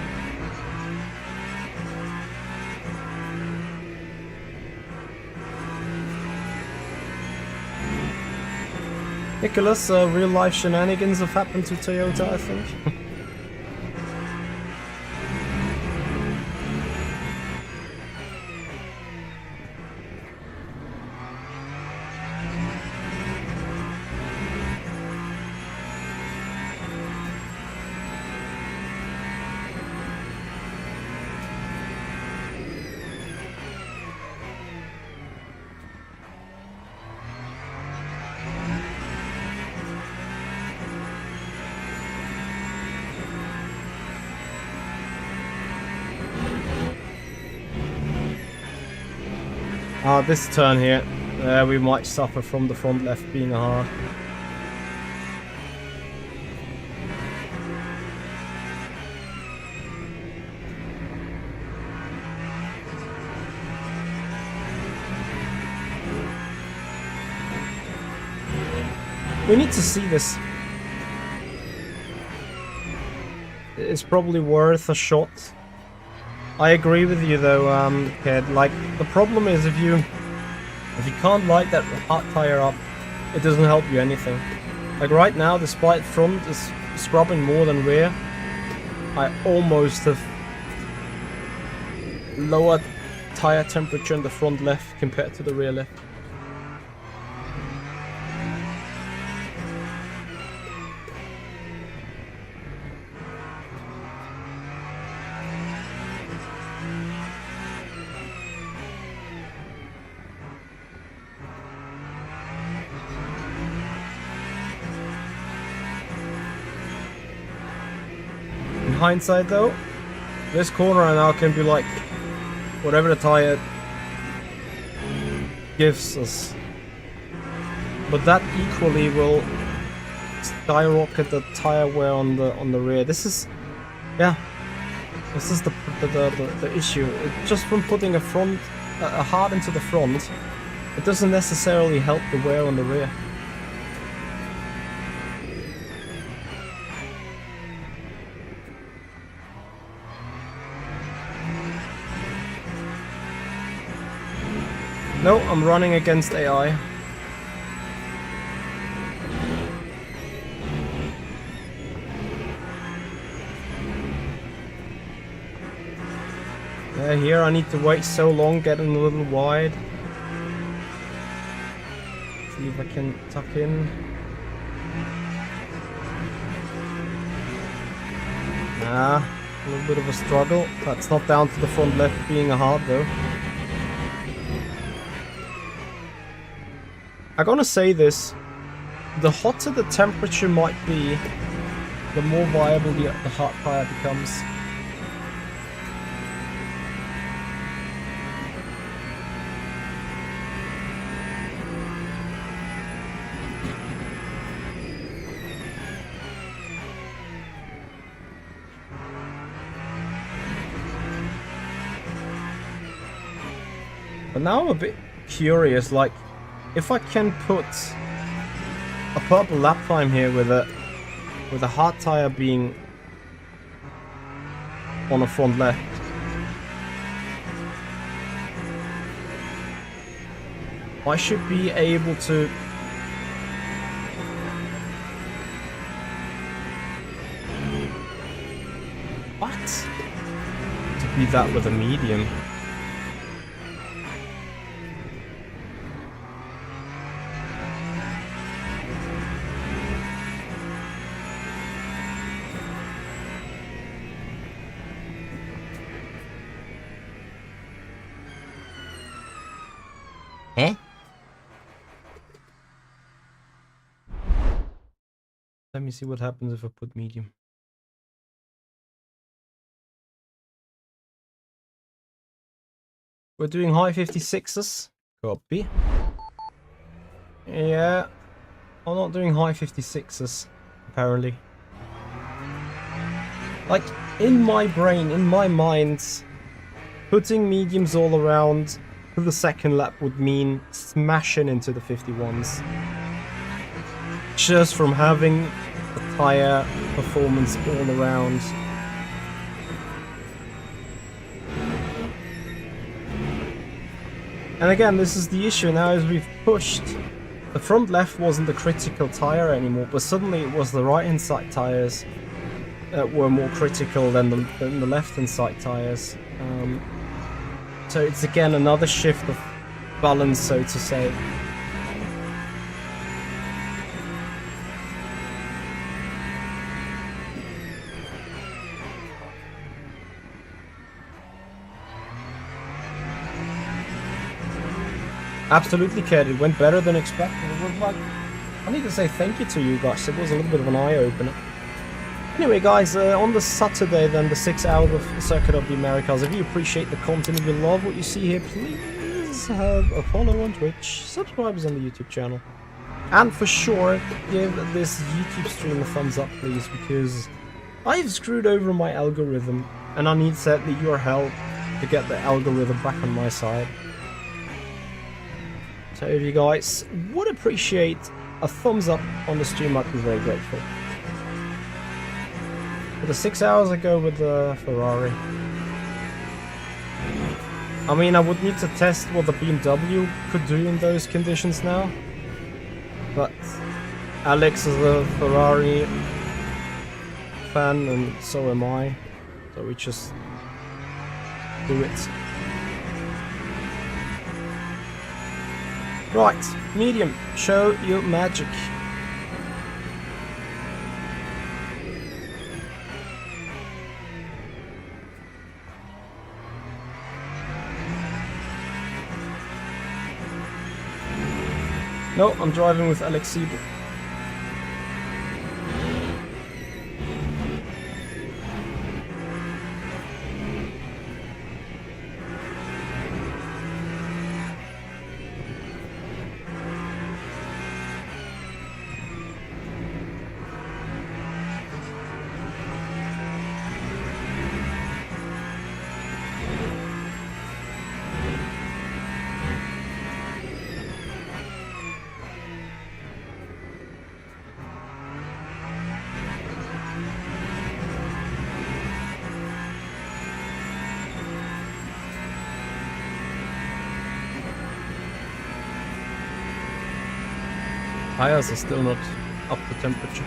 S1: Nicholas, real life shenanigans have happened to Toyota, I think. This turn here, we might suffer from the front left being hard. We need to see this. It's probably worth a shot. I agree with you though, kid. Like, the problem is if you can't light that hot tire up, it doesn't help you anything. Like right now, despite front is scrubbing more than rear, I almost have lowered tire temperature in the front left compared to the rear left. hindsight though, this corner now can be like whatever the tire gives us. But that equally will skyrocket the tire wear on the rear. This is, yeah, this is the issue. Just from putting a hard into the front, it doesn't necessarily help the wear on the rear. No, I'm running against AI. Here I need to wait so long, getting a little wide. See if I can tuck in. Nah, a little bit of a struggle. That's not down to the front left being a hard though. I'm gonna say this, the hotter the temperature might be, the more viable the hard tire becomes. But now I'm a bit curious, like, if I can put a purple lap time here with a hard tire being on a front left, I should be able to beat that with a medium.
S2: Eh?
S1: Let me see what happens if I put medium. We're doing high 56s. Copy. Yeah. I'm not doing high 56s, apparently. Like, in my brain, in my mind, putting mediums all around for the second lap would mean smashing into the 51s. Just from having the tire performance all around. And again, this is the issue now, as we've pushed. The front left wasn't the critical tire anymore, but suddenly it was the right hand side tires that were more critical than the left hand side tires. So it's again another shift of balance, so to say. Absolutely, Ked. It went better than expected. It was like, I need to say thank you to you guys. It was a little bit of an eye-opener. Anyway, guys, on the Saturday, then, the 6 hours of Circuit of the Americas. If you appreciate the content, if you love what you see here, please have a follow on Twitch, subscribe on the YouTube channel, and for sure, give this YouTube stream a thumbs up, please, because I've screwed over my algorithm, and I need sadly your help to get the algorithm back on my side. So if you guys would appreciate a thumbs up on the stream, I'd be very grateful. For the 6 hours I go with the Ferrari. I mean, I would need to test what the BMW could do in those conditions now. But Alex is a Ferrari fan and so am I. So we just do it. Right, medium, show your magic. No, I'm driving with Alex Siebel. Tires are still not up to temperature.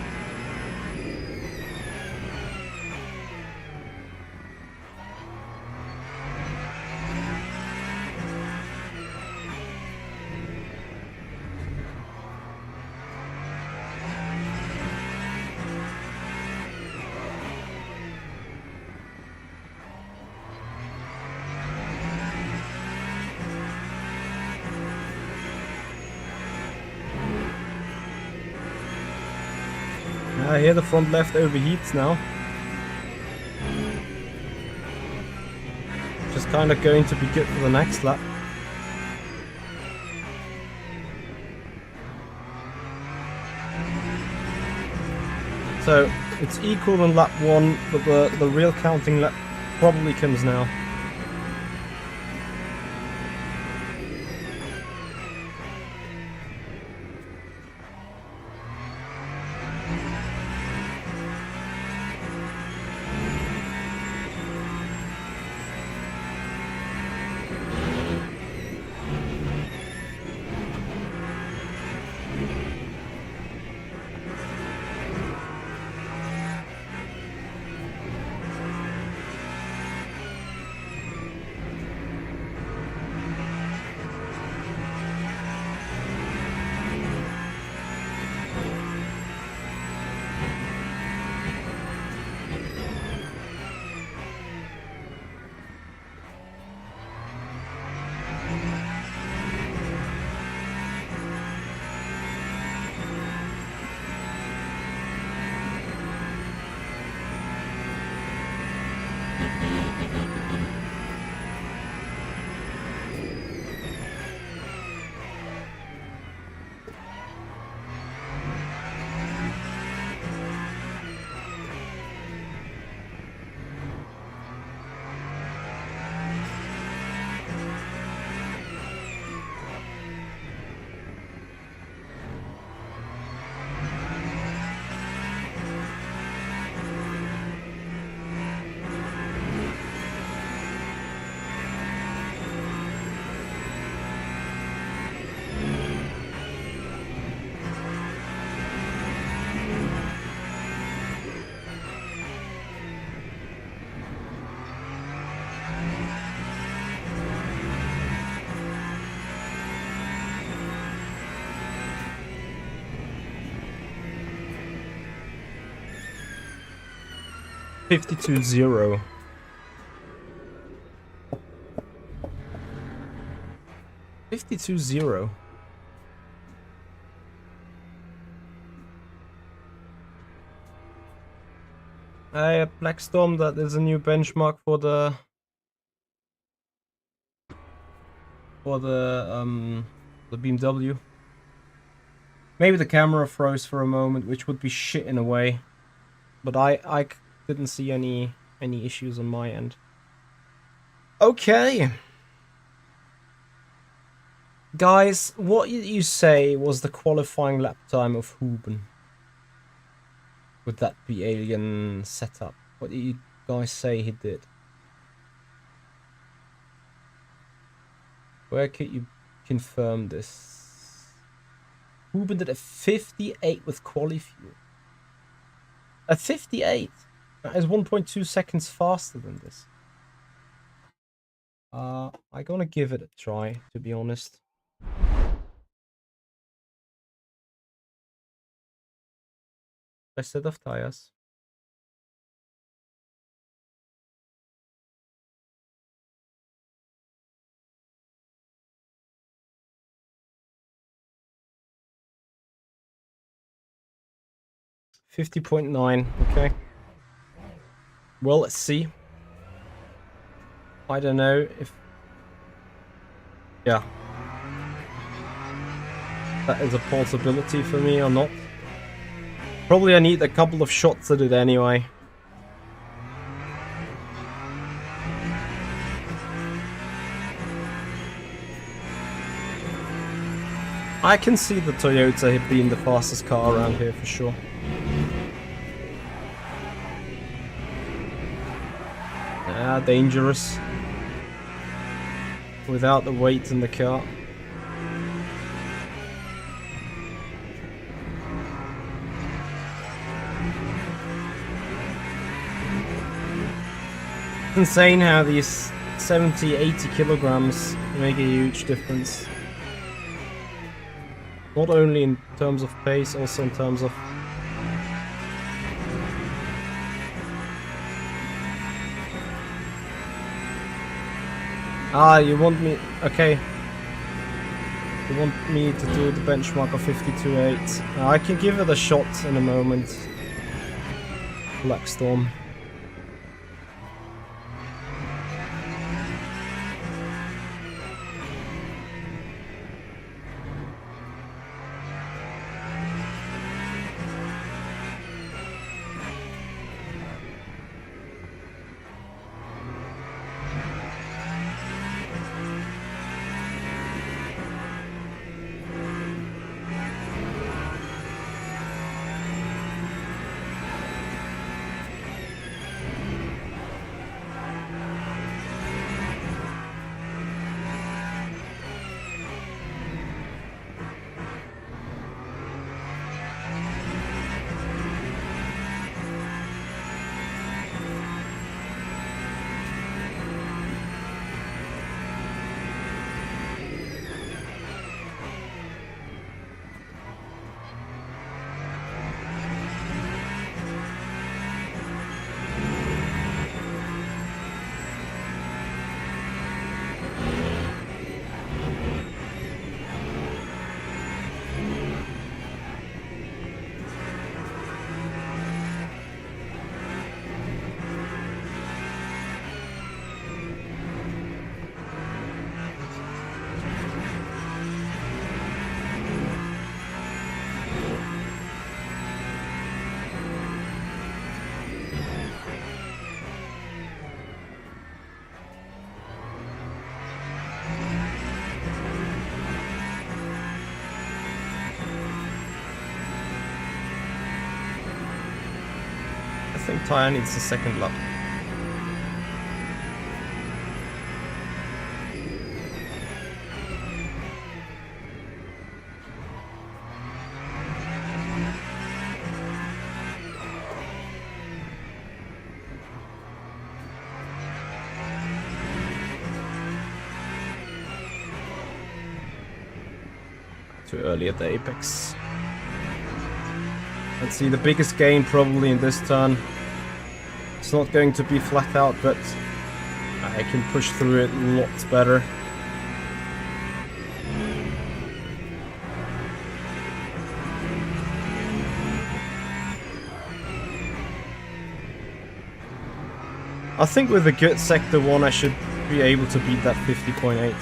S1: I hear the front left overheats now. Just kind of going to be good for the next lap. So it's equal in lap 1, but the real counting lap probably comes now. $52.0. $52.0. Black Storm, that is a new benchmark for the BMW. Maybe the camera froze for a moment, which would be shit in a way, but I didn't see any issues on my end. Okay. Guys, what did you say was the qualifying lap time of Huben? Would that be alien setup? What did you guys say he did? Where could you confirm this? Huben did a 58 with quali fuel. A 58? That is 1.2 seconds faster than this. I'm gonna give it a try, to be honest. A set of tires. $50.9, okay. Well, let's see. I don't know if... Yeah. That is a possibility for me or not. Probably I need a couple of shots at it anyway. I can see the Toyota being the fastest car around here for sure. Ah, dangerous. Without the weight in the car. insane how these 70-80 kilograms make a huge difference. Not only in terms of pace, also in terms of... Ah, you want me... Okay. You want me to do the benchmark of 52.8. I can give it a shot in a moment. Black Storm. I think Tyre needs a second lap. Too early at the apex. Let's see, the biggest gain probably in this turn. It's not going to be flat out, but I can push through it lots better. I think with a good sector 1 I should be able to beat that 50.8.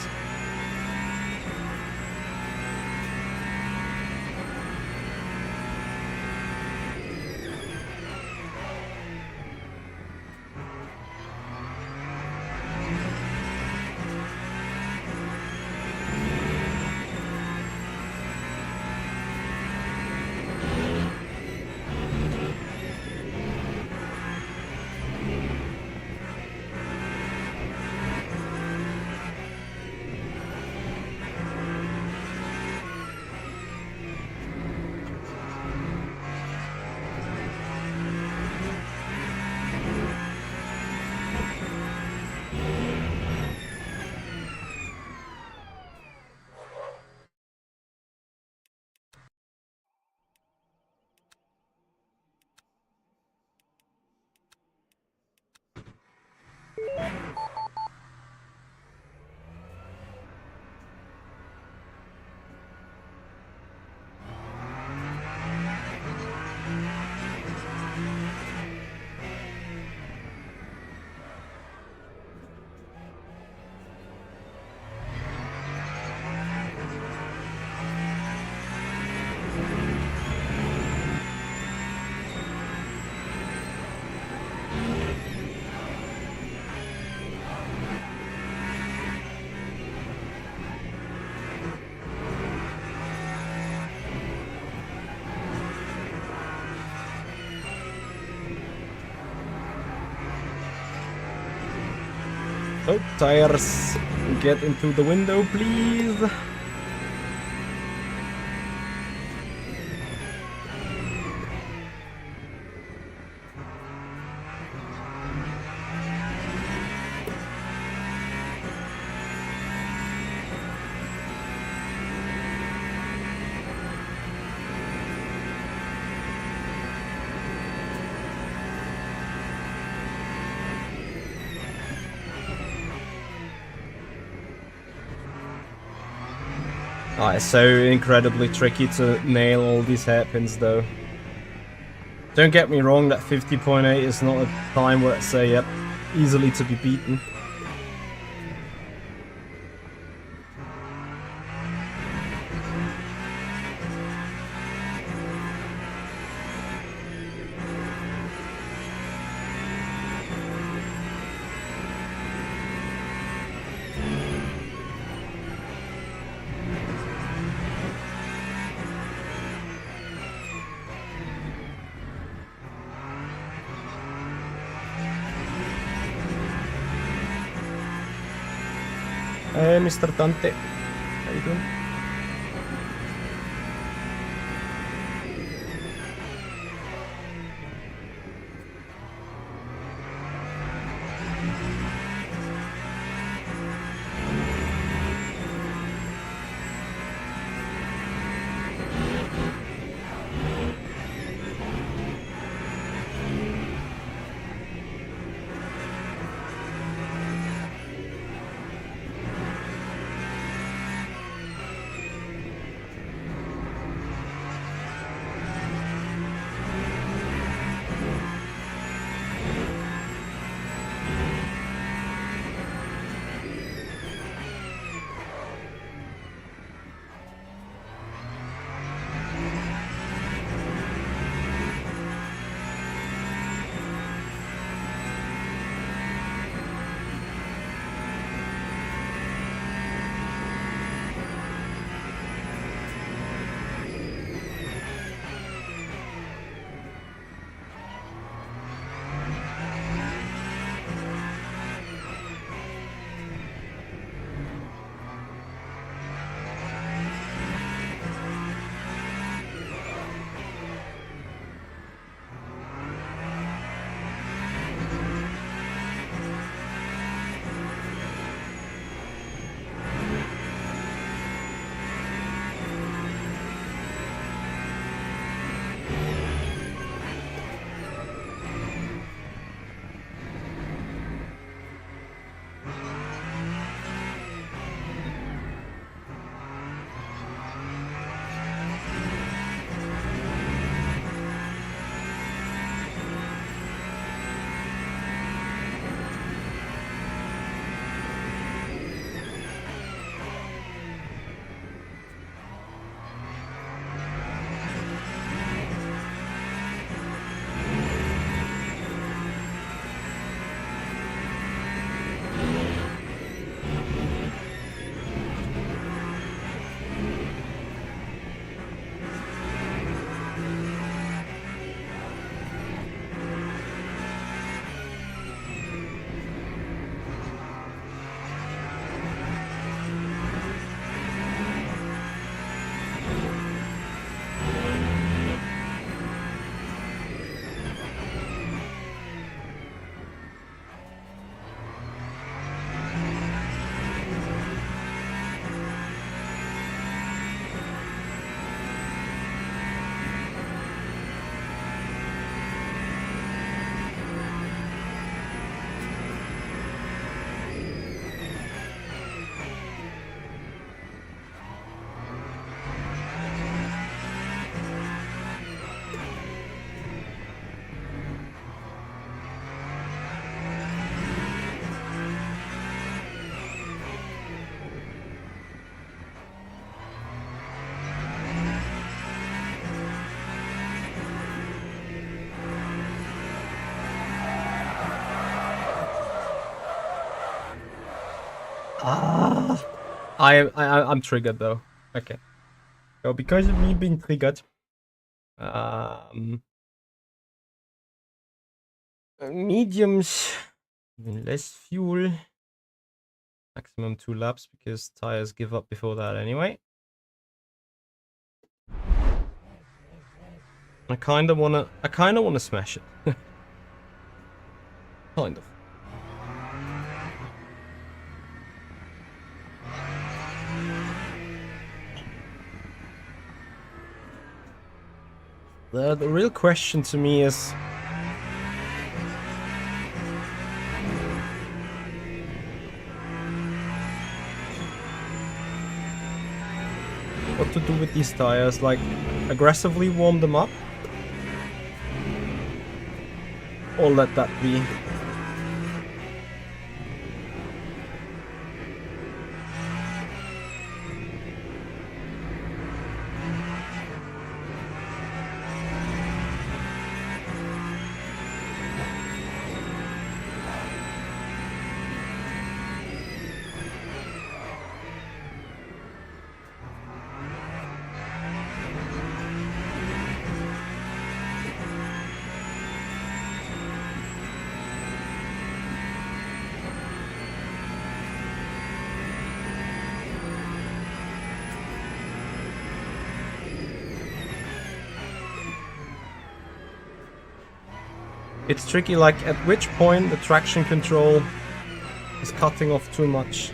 S1: Oh, tires, get into the window, please. It's so incredibly tricky to nail all these hairpins though. Don't get me wrong, that 50.8 is not a time where I say, yep, easily to be beaten. Hey, Mr. Dante. How you doing? I'm triggered though. Okay. So because of me being triggered, mediums, less fuel, maximum 2 laps because tires give up before that anyway. I kind of wanna smash it. Kind of. The real question to me is, what to do with these tires. Like, aggressively warm them up, or let that be. It's tricky, like at which point the traction control is cutting off too much.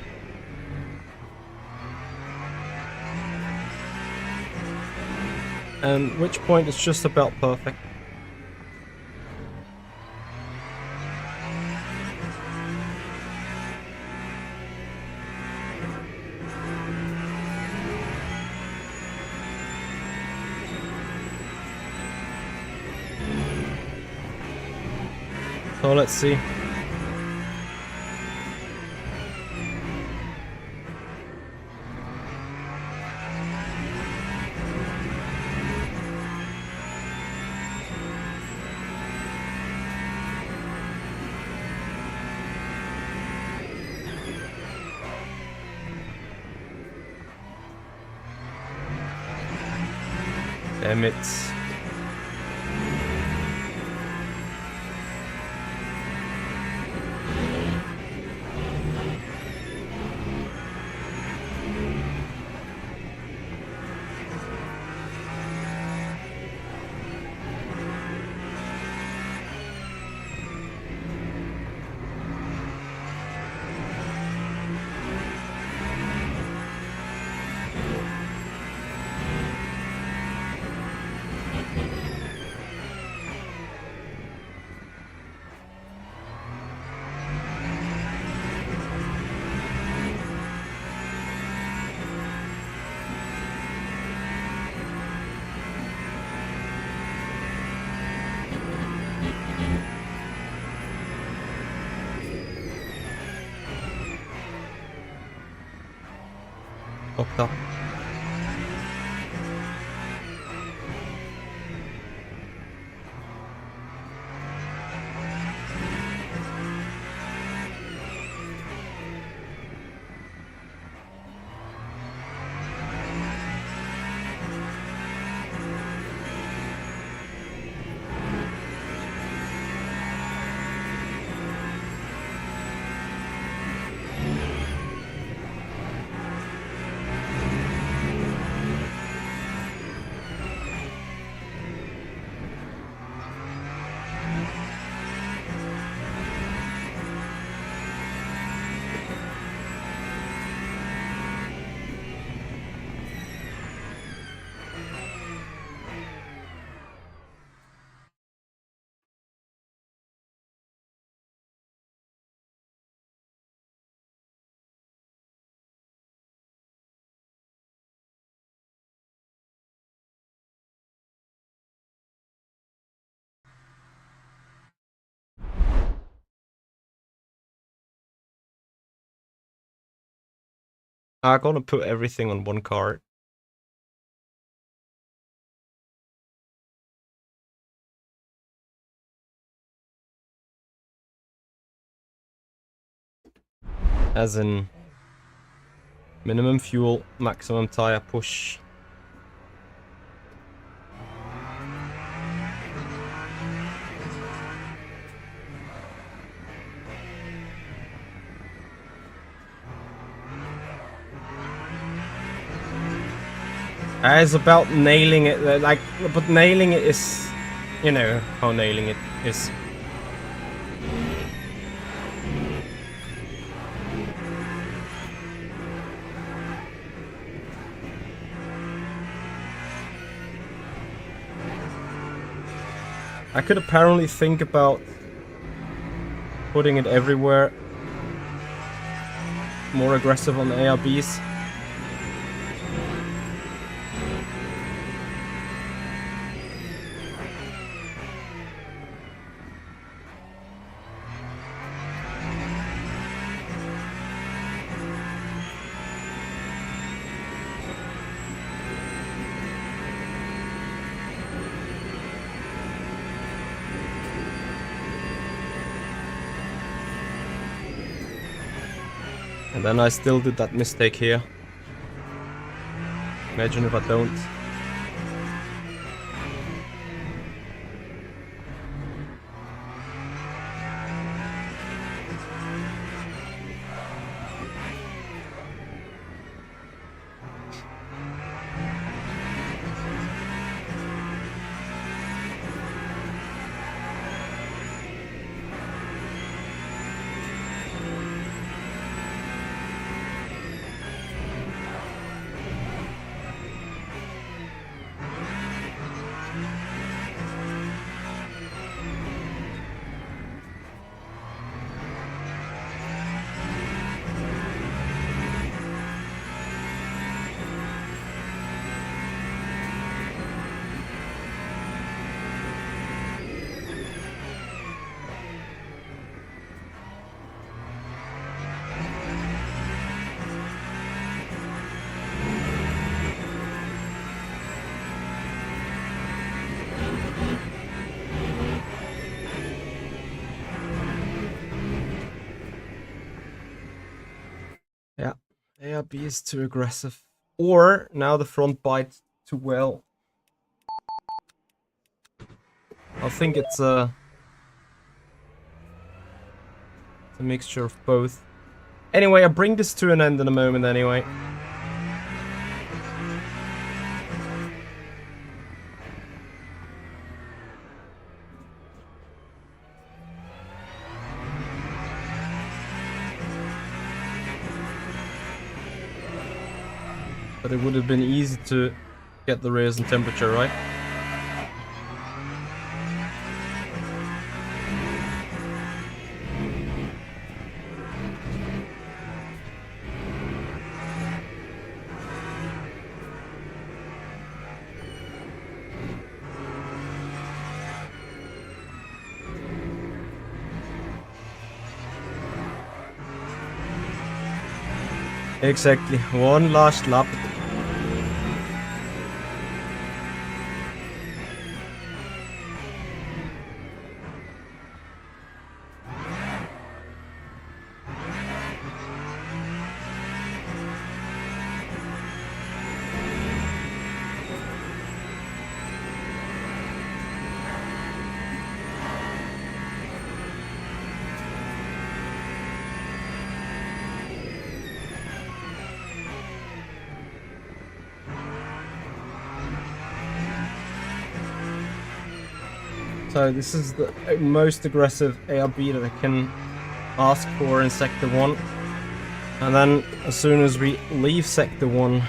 S1: And which point is just about perfect. So let's see. Damn it. COTA. I'm gonna put everything on one card. As in minimum fuel, maximum tire push. It's about nailing it, like, but nailing it is, you know how nailing it is. I could apparently think about putting it everywhere, more aggressive on the ARBs. And then I still did that mistake here. Imagine if I don't. Yeah, ARB is too aggressive. Or now the front bites too well. I think it's a mixture of both. Anyway, I'll bring this to an end in a moment anyway. But it would have been easy to get the rears and temperature right. Exactly, one last lap. So this is the most aggressive ARB that I can ask for in Sector 1. And then as soon as we leave Sector 1,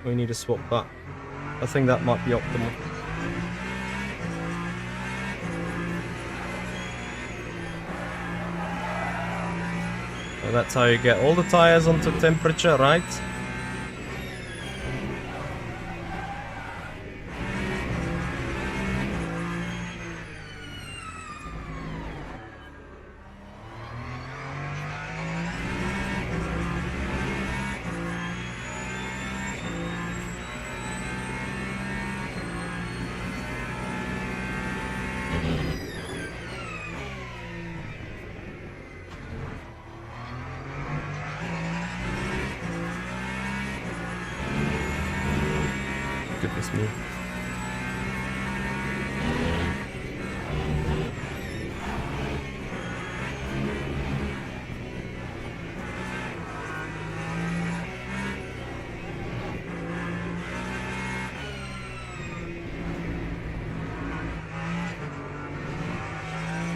S1: we need to swap that. I think that might be optimal. So that's how you get all the tires onto temperature, right? Goodness me.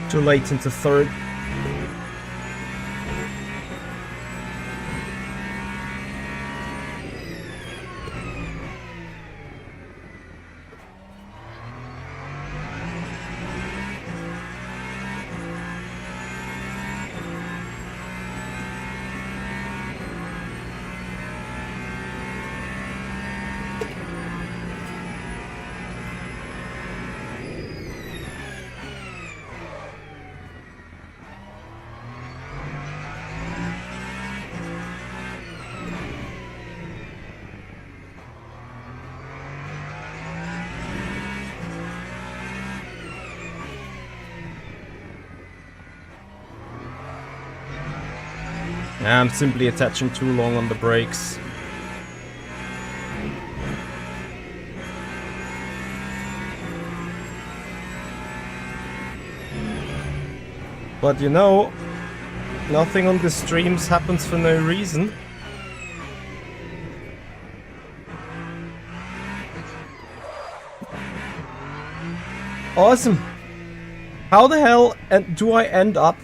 S1: Too late into third. I'm simply attaching too long on the brakes. But you know, nothing on the streams happens for no reason. Awesome. How the hell do I end up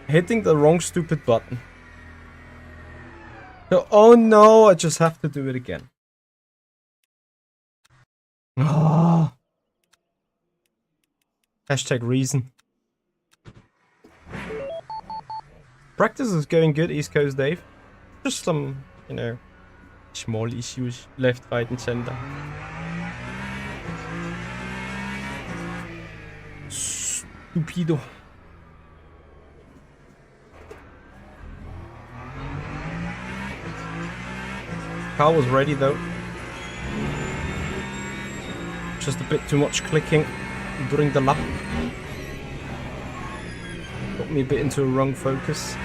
S1: hitting the wrong stupid button? So, oh no, I just have to do it again. Ah. Hashtag reason. Practice is going good, East Coast Dave. Just some, you know, small issues left, right and center. Stupido. Car was ready though. Just a bit too much clicking during the lap. Got me a bit into a wrong focus.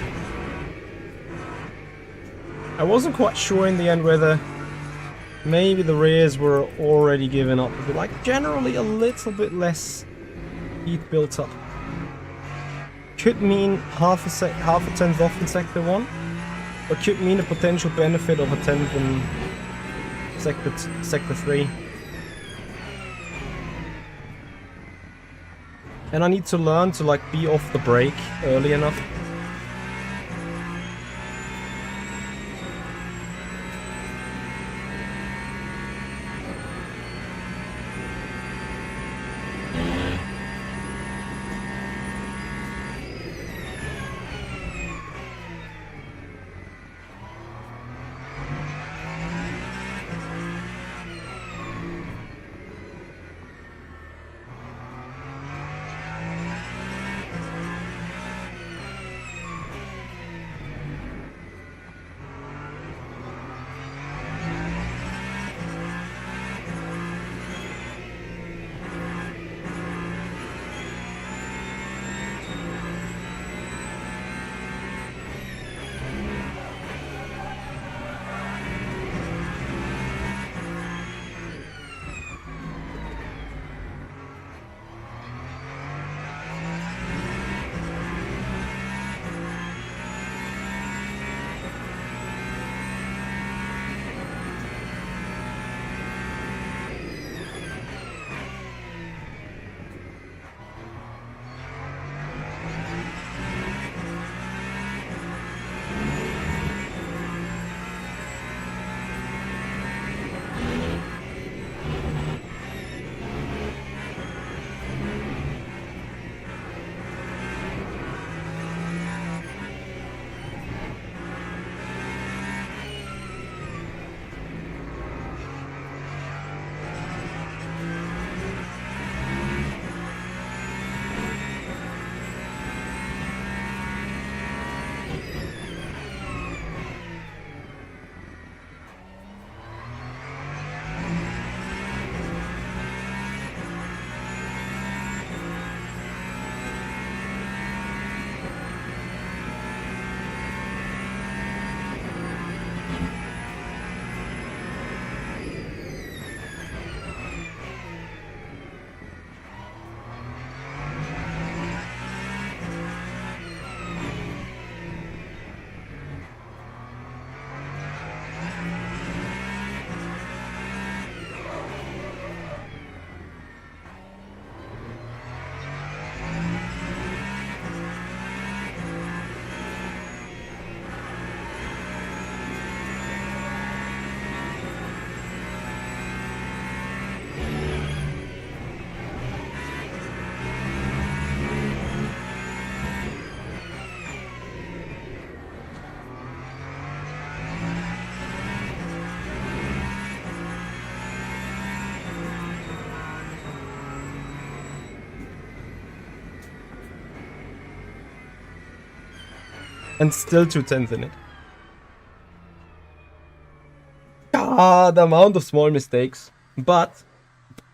S1: I wasn't quite sure in the end whether maybe the rears were already giving up. But like generally a little bit less heat built up. Could mean half a tenth off in sector 1. Or could mean a potential benefit of a tenth in sector 3. And I need to learn to like be off the brake early enough. And still 2/10 in it. Ah, the amount of small mistakes. But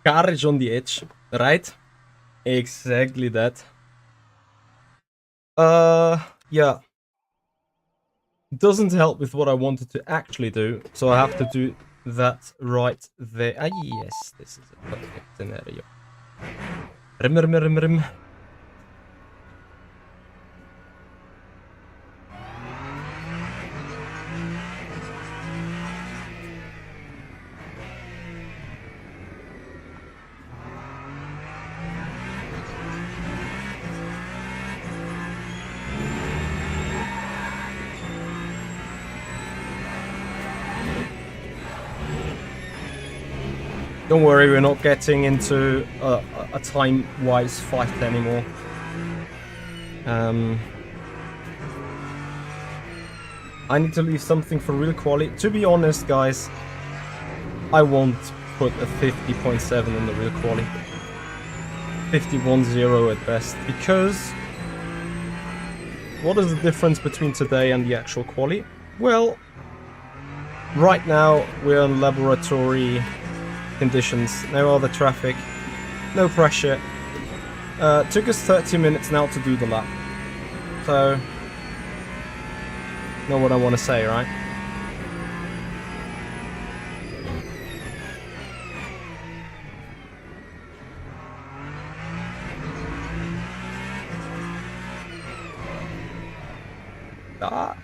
S1: courage on the edge, right? Exactly that. Yeah. doesn't help with what I wanted to actually do, so I have to do that right there. Ah, yes, this is a perfect scenario. Rim, rim, rim, rim. Don't worry, we're not getting into a time-wise fight anymore. I need to leave something for real quality. To be honest, guys, I won't put a 50.7 in the real quality. 51.0 at best, because what is the difference between today and the actual quality? Well, right now we're in laboratory conditions, no other traffic, no pressure. Took us 30 minutes now to do the lap. So, know what I want to say, right? Ah.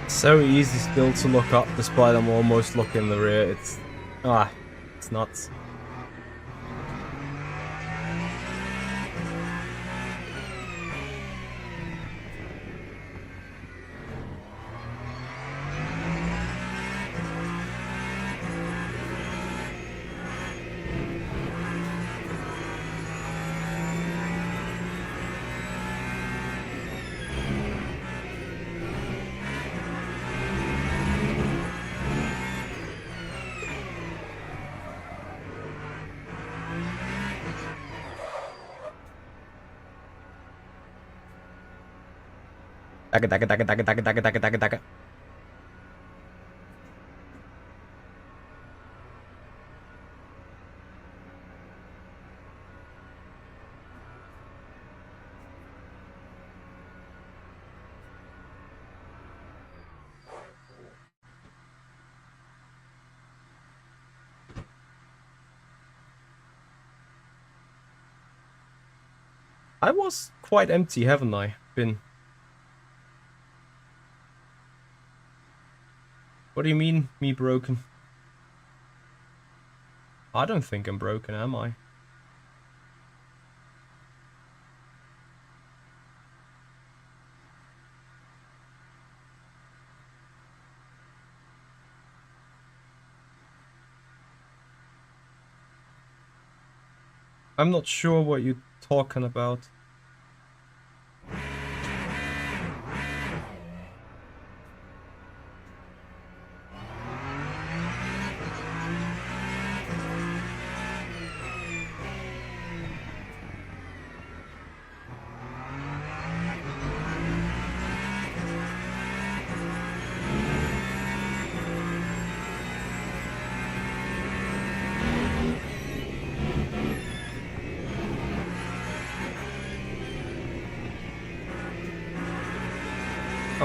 S1: So easy still to look up despite I'm almost looking in the rear. It's nuts. Dagga. I was quite empty, haven't I? Been. What do you mean, me broken? I don't think I'm broken, am I? I'm not sure what you're talking about.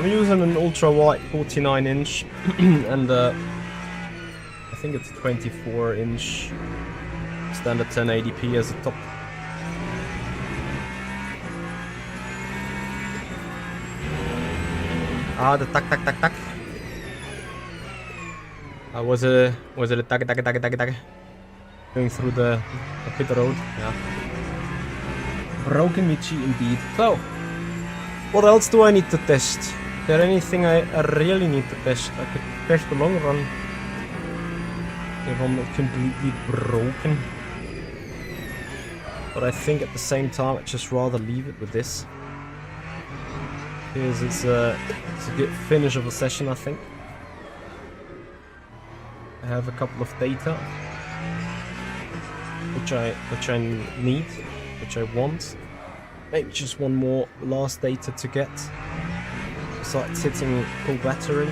S1: I'm using an ultra wide 49 inch and I think it's 24 inch standard 1080p as a top. Ah, the tack tack tack tack. Was it a tack tack tack tack tack? Going through the pit road, yeah. Broken Michi indeed. So, what else do I need to test? Is there anything I really need to test? I could test the long run if I'm not completely broken. But I think at the same time I'd just rather leave it with this. Because it's a good finish of a session, I think. I have a couple of data which I need, which I want. Maybe just one more last data to get. Besides hitting full battery.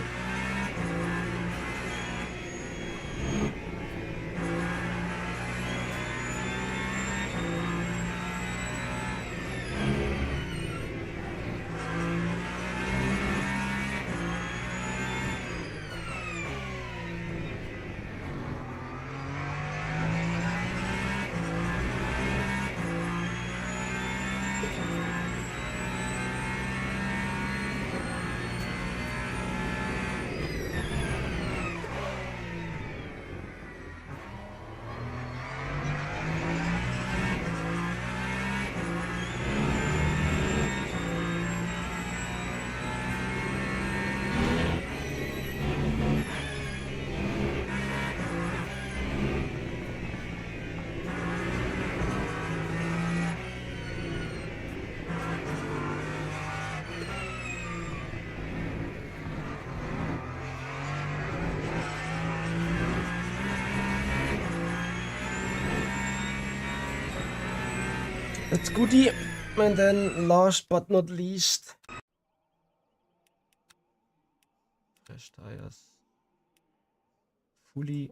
S1: That's goodie. And then last but not least, fresh tires. Fully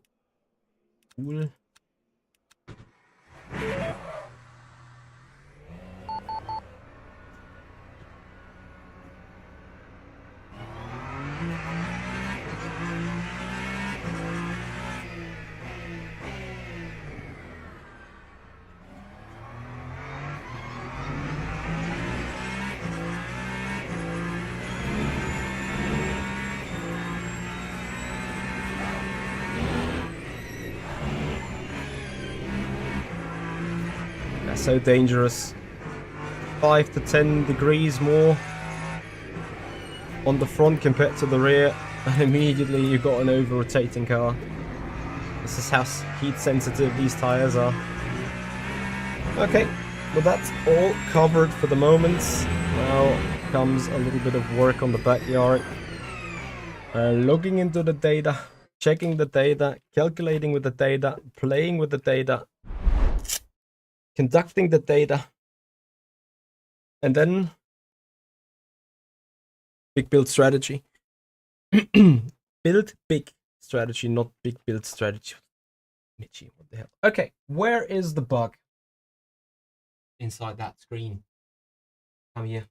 S1: cool. That's so dangerous. 5 to 10 degrees more on the front compared to the rear, and immediately you've got an over-rotating car. This is how heat sensitive these tires are. Okay, well that's all covered for the moment. Now comes a little bit of work on the backyard. Logging into the data, checking the data, calculating with the data, playing with the data, conducting the data, and then big build strategy. Build big strategy, not big build strategy. Mitchy, what the hell? Okay, where is the bug inside that screen? Come here,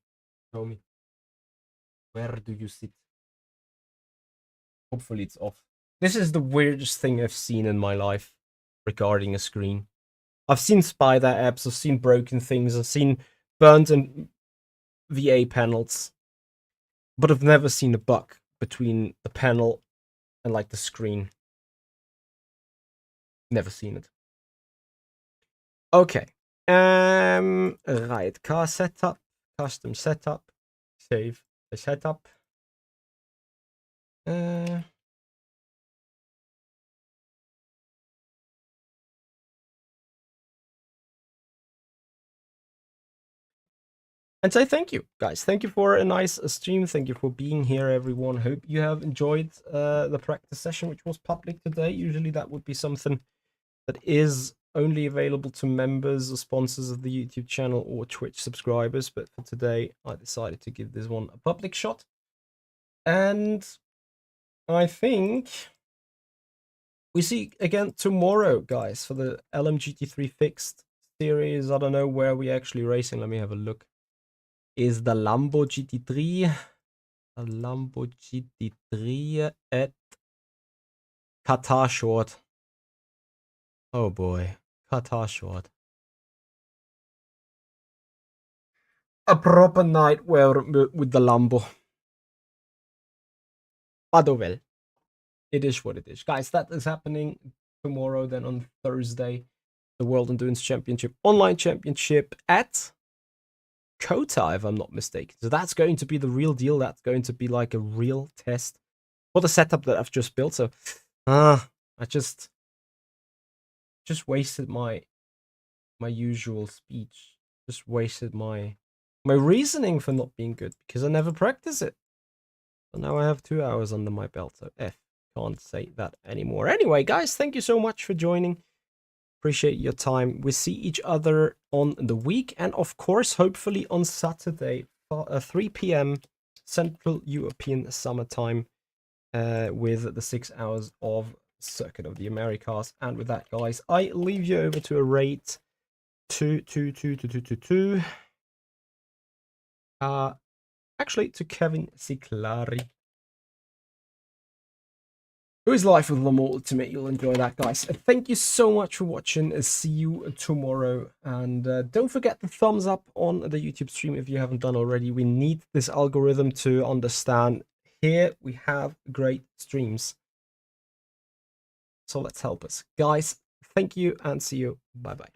S1: show me. Where do you sit? Hopefully it's off. This is the weirdest thing I've seen in my life regarding a screen. I've seen spider apps, I've seen broken things, I've seen burnt and VA panels, but I've never seen a bug between the panel and like the screen. Never seen it. Okay. Right, car setup, custom setup, save the setup. And say thank you, guys. Thank you for a nice stream. Thank you for being here, everyone. Hope you have enjoyed the practice session, which was public today. Usually that would be something that is only available to members or sponsors of the YouTube channel or Twitch subscribers. But for today, I decided to give this one a public shot. And I think we see again tomorrow, guys, for the LMGT3 Fixed series. I don't know where we're actually racing. Let me have a look. Is the Lambo GT3. Lambo GT3 at Qatar short. Oh boy, Qatar short. A proper nightmare with the Lambo. But oh well, it is what it is. Guys, that is happening tomorrow. Then on Thursday, the World Endurance Championship, online championship at COTA, if I'm not mistaken. So that's going to be the real deal. That's going to be like a real test for the setup that I've just built. So, I just wasted my usual speech. Just wasted my reasoning for not being good because I never practice it. So now I have 2 hours under my belt. So can't say that anymore. Anyway, guys, thank you so much for joining. Appreciate your time. We see each other on the week, and of course, hopefully on Saturday, 3 p.m. Central European Summertime, with the 6 hours of Circuit of the Americas. And with that, guys, I leave you over to a rate 2. Actually, to Kevin Ciclari, who is live with Lamar Ultimate. You'll enjoy that, guys. Thank you so much for watching. See you tomorrow. And don't forget the thumbs up on the YouTube stream if you haven't done already. We need this algorithm to understand. Here we have great streams. So let's help us. Guys, thank you and see you. Bye-bye.